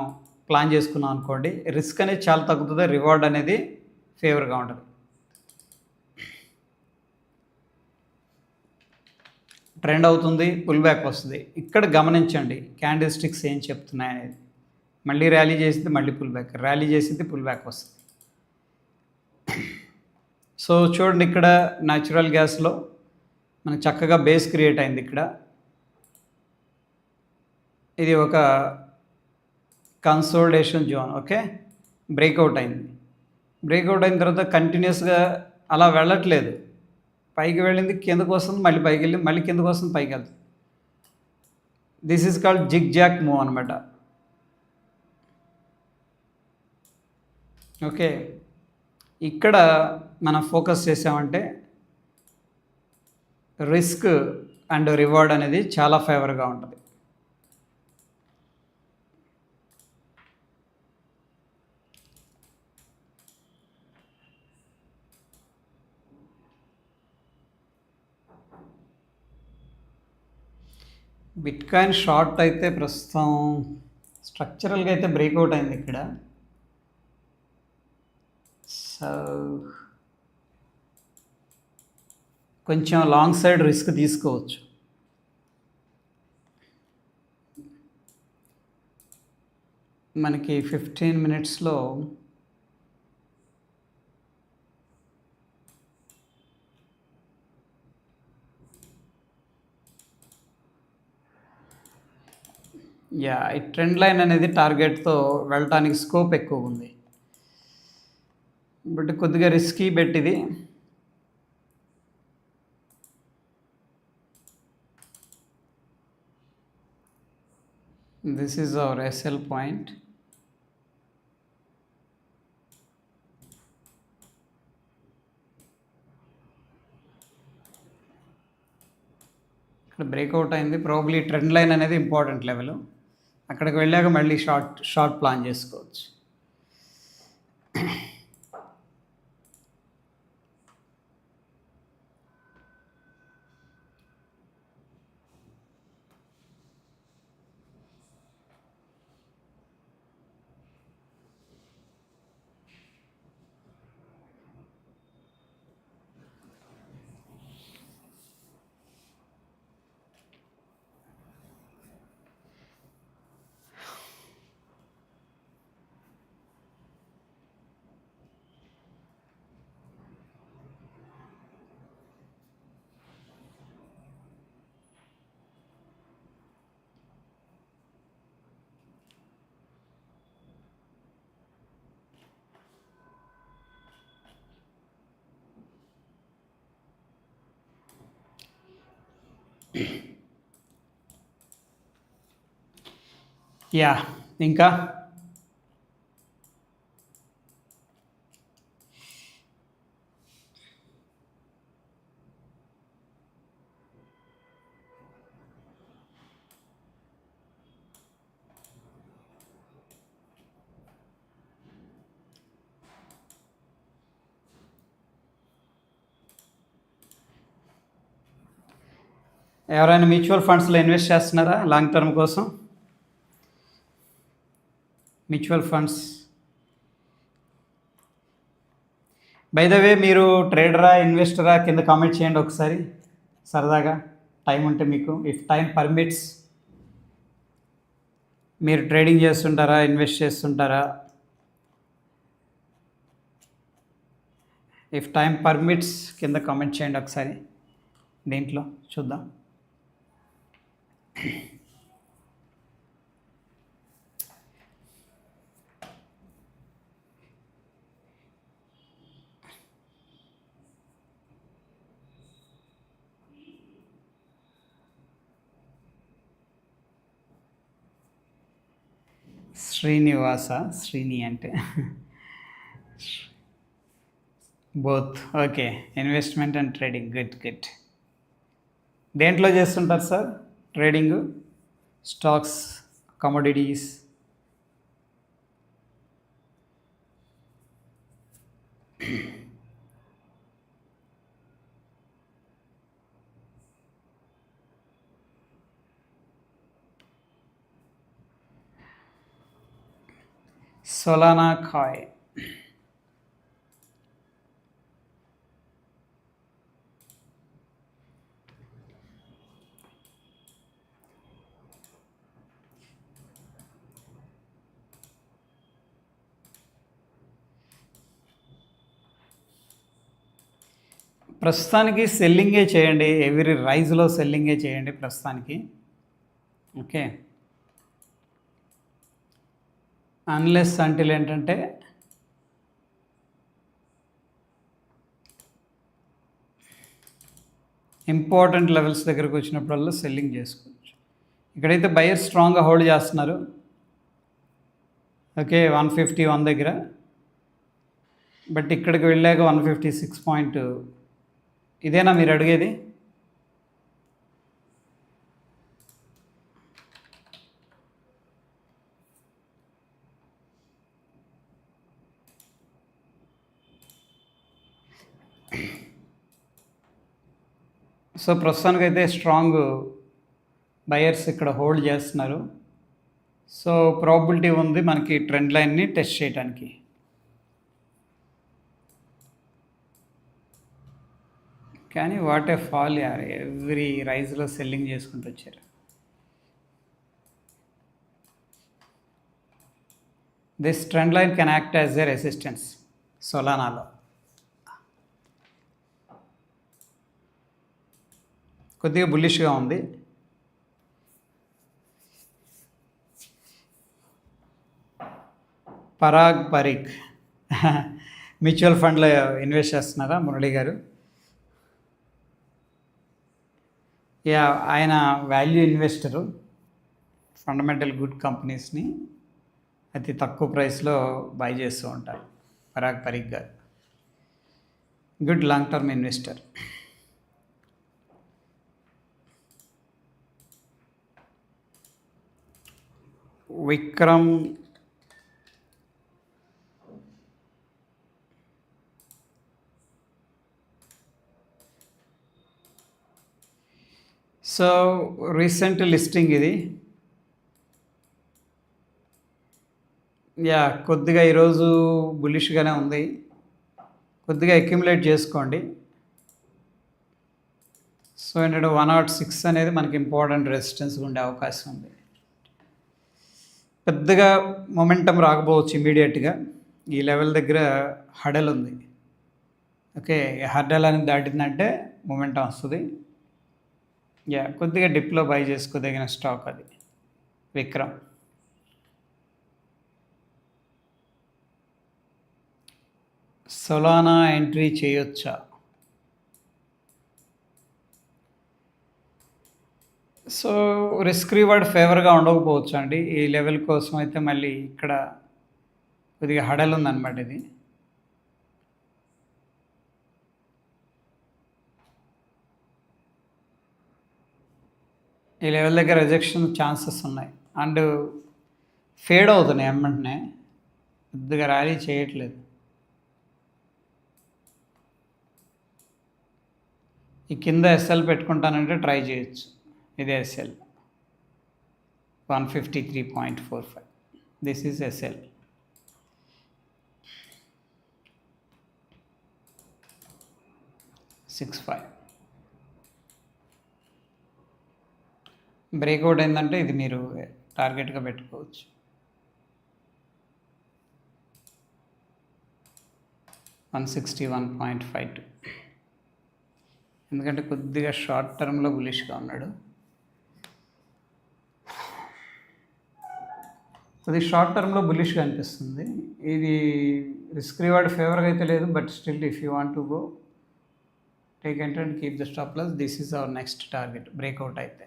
ప్లాన్ చేసుకున్నాం అనుకోండి, రిస్క్ అనేది చాలా తగ్గుతుంది, రివార్డ్ అనేది ఫేవర్గా ఉంటుంది. ట్రెండ్ అవుతుంది, పుల్ బ్యాక్ వస్తుంది. ఇక్కడ గమనించండి క్యాండిల్ స్టిక్స్ ఏం చెప్తున్నాయి అనేది. మళ్ళీ ర్యాలీ చేసింది, మళ్ళీ పుల్ బ్యాక్, ర్యాలీ చేసింది, పుల్ బ్యాక్ వస్తుంది. సో చూడండి, ఇక్కడ న్యాచురల్ గ్యాస్లో మనకు చక్కగా బేస్ క్రియేట్ అయింది. ఇక్కడ ఇది ఒక కన్సోలిడేషన్ జోన్. ఓకే, బ్రేక్అవుట్ అయింది. బ్రేక్అవుట్ అయిన తర్వాత కంటిన్యూస్గా అలా వెళ్ళట్లేదు, పైకి వెళ్ళింది, కిందకు వస్తుంది, మళ్ళీ పైకి వెళ్ళి, మళ్ళీ కిందకు వస్తుంది, పైకి వెళ్తుంది. This is called zig Jack move అనమాట. ఓకే, ఇక్కడ మనం ఫోకస్ చేసామంటే రిస్క్ అండ్ రివార్డ్ అనేది చాలా ఫేవర్గా ఉంటుంది. బిట్కాయిన్ షార్ట్ అయితే ప్రస్తుతం స్ట్రక్చరల్గా అయితే బ్రేక్అవుట్ అయింది ఇక్కడ. సో కొంచెం లాంగ్ సైడ్ రిస్క్ తీసుకోవచ్చు. మనకి 15 మినిట్స్లో ఈ ట్రెండ్ లైన్ అనేది టార్గెట్తో వెళ్ళటానికి స్కోప్ ఎక్కువ ఉంది, బట్ కొద్దిగా రిస్కీ బెట్ ఇది. This is hour SL point. ఇక్కడ బ్రేక్అవుట్ అయింది, ప్రాబ్లీ ట్రెండ్ లైన్ అనేది ఇంపార్టెంట్ లెవెల్. అక్కడికి వెళ్ళాక మళ్ళీ షార్ట్ ప్లాన్ చేసుకోవచ్చు. యా ఇంకా ఎవరైనా మ్యూచువల్ ఫండ్స్లో ఇన్వెస్ట్ చేస్తున్నారా లాంగ్ టర్మ్ కోసం? Mutual funds by the way మీరు ట్రేడరా ఇన్వెస్టరా కింద కామెంట్ చేయండి ఒకసారి సరదాగా టైం ఉంటే మీకు, ఇఫ్ టైం పర్మిట్స్. మీరు ట్రేడింగ్ చేస్తుంటారా, ఇన్వెస్ట్ చేస్తుంటారా? ఇఫ్ టైం పర్మిట్స్ కింద కామెంట్ చేయండి ఒకసారి, దీంట్లో చూద్దాం. శ్రీనివాస, శ్రీని అంటే both. Okay, investment and trading, good good. దేంట్లో చేస్తుంటారు sir trading? Stocks, commodities? Solana కాయ్. ప్రస్తుతానికి సెల్లింగే చేయండి, ఎవ్రీ రైజ్లో సెల్లింగే చేయండి ప్రస్తుతానికి. ఓకే, అన్లెస్ అంటిల్ ఏంటంటే ఇంపార్టెంట్ లెవెల్స్ దగ్గరకు వచ్చినప్పుడల్లా సెల్లింగ్ చేసుకోవచ్చు. ఇక్కడైతే బయర్ స్ట్రాంగ్గా హోల్డ్ చేస్తున్నారు. ఓకే, 151 దగ్గర, బట్ ఇక్కడికి వెళ్ళాక 156 ఇదేనా మీరు అడిగేది? సో ప్రస్తుతానికైతే స్ట్రాంగ్ బయర్స్ ఇక్కడ హోల్డ్ చేస్తున్నారు. సో ప్రాబిలిటీ ఉంది మనకి ట్రెండ్ లైన్ని టెస్ట్ చేయడానికి. కానీ వాట్ ఏ ఫాల్ యార్, ఎవ్రీ రైజ్లో సెల్లింగ్ చేసుకుంటూ వచ్చారు. This trend line can act as a resistance సొలానాలో. కొద్దిగా బుల్లిష్గా ఉంది. పరాగ్ పరీక్ మ్యూచువల్ ఫండ్లో ఇన్వెస్ట్ చేస్తున్నారా మురళి గారు? యా, ఆయన వాల్యూ ఇన్వెస్టరు. ఫండమెంటల్ గుడ్ కంపెనీస్ని అతి తక్కువ ప్రైస్లో బై చేస్తూ ఉంటారు పరాగ్ పరీక్ గారు. Good long term investor. Vikram so recent listing ఇది. యా, కొద్దిగా ఈరోజు బులిష్గానే ఉంది. కొద్దిగా అక్యుములేట్ చేసుకోండి. సో ఏంటంటే 106 అనేది మనకి ఇంపార్టెంట్ రెసిస్టెన్స్ ఉండే అవకాశం ఉంది. పెద్దగా మొమెంటం రాకపోవచ్చు ఇమీడియట్గా. ఈ లెవెల్ దగ్గర హడల్ ఉంది. ఓకే, హర్డల్ అనేది దాటిందంటే మొమెంటం వస్తుంది. యా, కొద్దిగా డిప్లో బై చేసుకోదగిన స్టాక్ అది విక్రమ్. సొలానా ఎంట్రీ చేయొచ్చా? సో రిస్క్ రివార్డ్ ఫేవర్గా ఉండకపోవచ్చు అండి. ఈ లెవెల్ కోసం అయితే మళ్ళీ ఇక్కడ కొద్దిగా హడల్ ఉందన్నమాట ఇది. ఈ లెవెల్ దగ్గర రిజెక్షన్ ఛాన్సెస్ ఉన్నాయి అండ్ ఫేడ్ అవుతున్నాయి వెంటనే, పెద్దగా ర్యాలీ చేయట్లేదు. ఈ కింద ఎస్ఎల్ పెట్టుకుంటానంటే ట్రై చేయొచ్చు. ఇదే SL 153.45. This is SL. Breakout ఏంటంటే ఇది మీరు టార్గెట్గా పెట్టుకోవచ్చు. $161.52. ఎందుకంటే కొద్దిగా షార్ట్ టర్మ్లో బులిష్గా ఉన్నాడు. కొద్దిగా షార్ట్ టర్మ్లో బులిష్గా అనిపిస్తుంది. ఇది రిస్క్ రివార్డ్ ఫేవర్గా అయితే లేదు, but still if you want to go take enter and keep the stop loss. This is our next target breakout అయితే.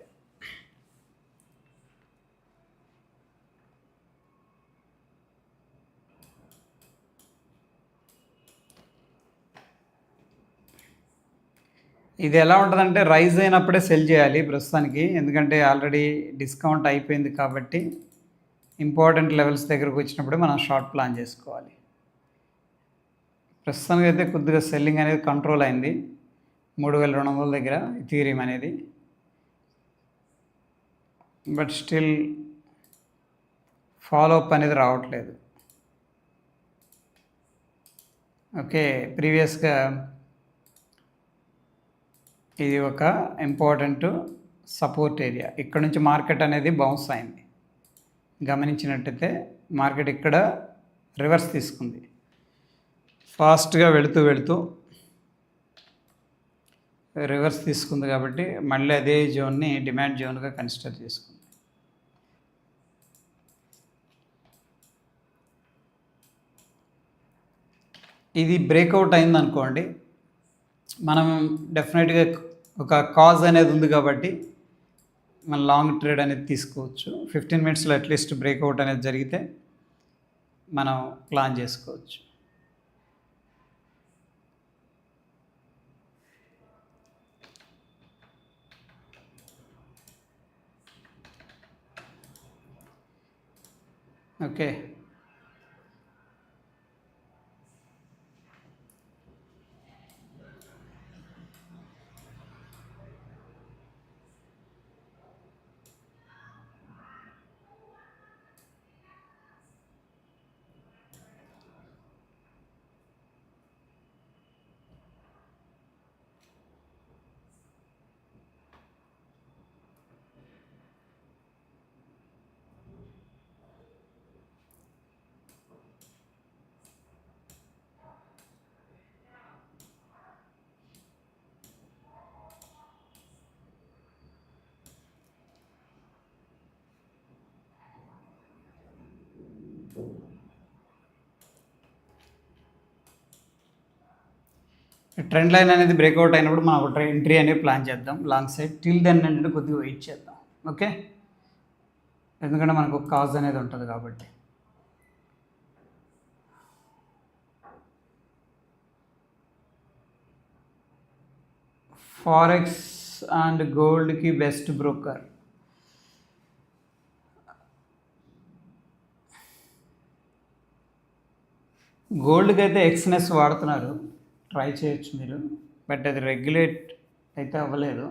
ఇది ఎలా ఉంటుందంటే రైజ్ అయినప్పుడే సెల్ చేయాలి ప్రస్తుతానికి, ఎందుకంటే ఆల్రెడీ డిస్కౌంట్ అయిపోయింది కాబట్టి ఇంపార్టెంట్ లెవెల్స్ దగ్గరకు వచ్చినప్పుడే మనం షార్ట్ ప్లాన్ చేసుకోవాలి. ప్రస్తుతానికి అయితే కొద్దిగా సెల్లింగ్ అనేది కంట్రోల్ అయింది 3200 దగ్గర ఇథీరియం అనేది, బట్ స్టిల్ ఫాలో అప్ అనేది రావట్లేదు. ఓకే, ప్రీవియస్గా ఇది ఒక ఇంపార్టెంట్ సపోర్ట్ ఏరియా. ఇక్కడ నుంచి మార్కెట్ అనేది బౌన్స్ అయింది. గమనించినట్టయితే మార్కెట్ ఇక్కడ రివర్స్ తీసుకుంది, ఫాస్ట్గా వెళుతూ రివర్స్ తీసుకుంది కాబట్టి మళ్ళీ అదే జోన్ని డిమాండ్ జోన్గా కన్సిడర్ చేసుకుంది. ఇది బ్రేక్అవుట్ అయిందనుకోండి, మనం డెఫినెట్గా ఒక కాజ్ అనేది ఉంది కాబట్టి మన లాంగ్ ట్రేడ్ అనేది తీసుకోవచ్చు. 15 మినిట్స్లో అట్లీస్ట్ బ్రేక్అవుట్ అనేది జరిగితే మనం ప్లాన్ చేసుకోవచ్చు. ఓకే, ట్రెండ్ లైన్ అనేది బ్రేక్అవుట్ అయినప్పుడు మనం ఒక ఎంట్రీ అనేది ప్లాన్ చేద్దాం లాంగ్ సైడ్. టిల్ దెన్ అంటే కొద్దిగా వెయిట్ చేద్దాం. ఓకే, ఎందుకంటే మనకు ఒక కాజ్ అనేది ఉంటుంది కాబట్టి. ఫారెక్స్ అండ్ గోల్డ్కి బెస్ట్ బ్రోకర్ గోల్డ్కి అయితే ఎక్స్నెస్ వాడుతున్నారు, ట్రై చేయొచ్చు మీరు, బట్ అది రెగ్యులేట్ అయితే అవ్వలేదు.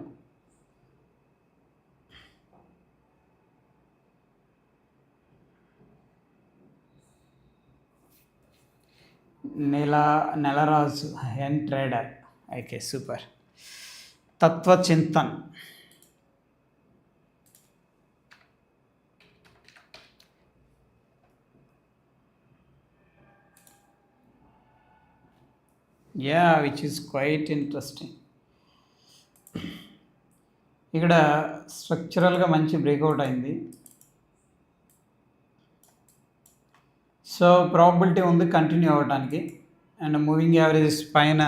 నెలరాజు హెన్ trader. Okay, super. Tatvachintan, which is quite interesting. ఇక్కడ స్ట్రక్చరల్గా మంచి బ్రేక్అవుట్ అయింది, సో ప్రాబిలిటీ ఉంది కంటిన్యూ అవ్వడానికి. అండ్ మూవింగ్ యావరేజెస్ పైన,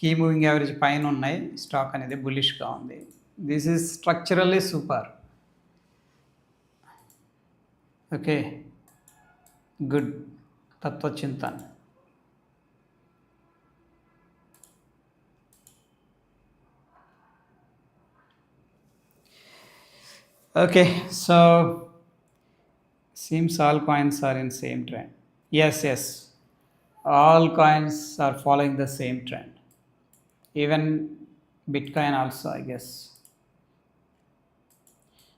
కీ మూవింగ్ యావరేజ్ పైన ఉన్నాయి. స్టాక్ అనేది బులిష్గా ఉంది. This is structurally super. Okay, good. Tatvachintan. Okay, so seems all coins are in same trend. Yes, yes, all coins are following the same trend. Even Bitcoin also, I guess.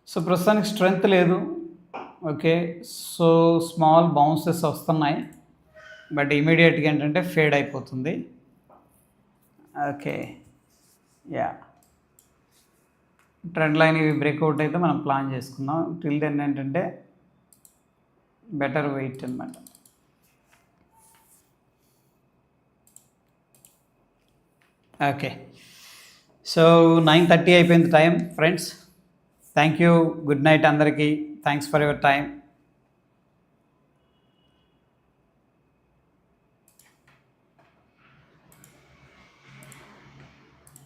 So ప్రస్తుతానికి strength లేదు. Okay, so small bounces వస్తున్నాయి, but ఇమీడియట్గా ఏంటంటే fade అయిపోతుంది. Okay, yeah, trend line ఇవి breakout అయితే మనం plan చేసుకుందాం. టిల్ దెన్ ఏంటంటే బెటర్ వెయిట్ అనమాట. ఓకే, సో 9:30 అయిపోయింది time friends. Thank you, good night అందరికీ. Thanks for your time.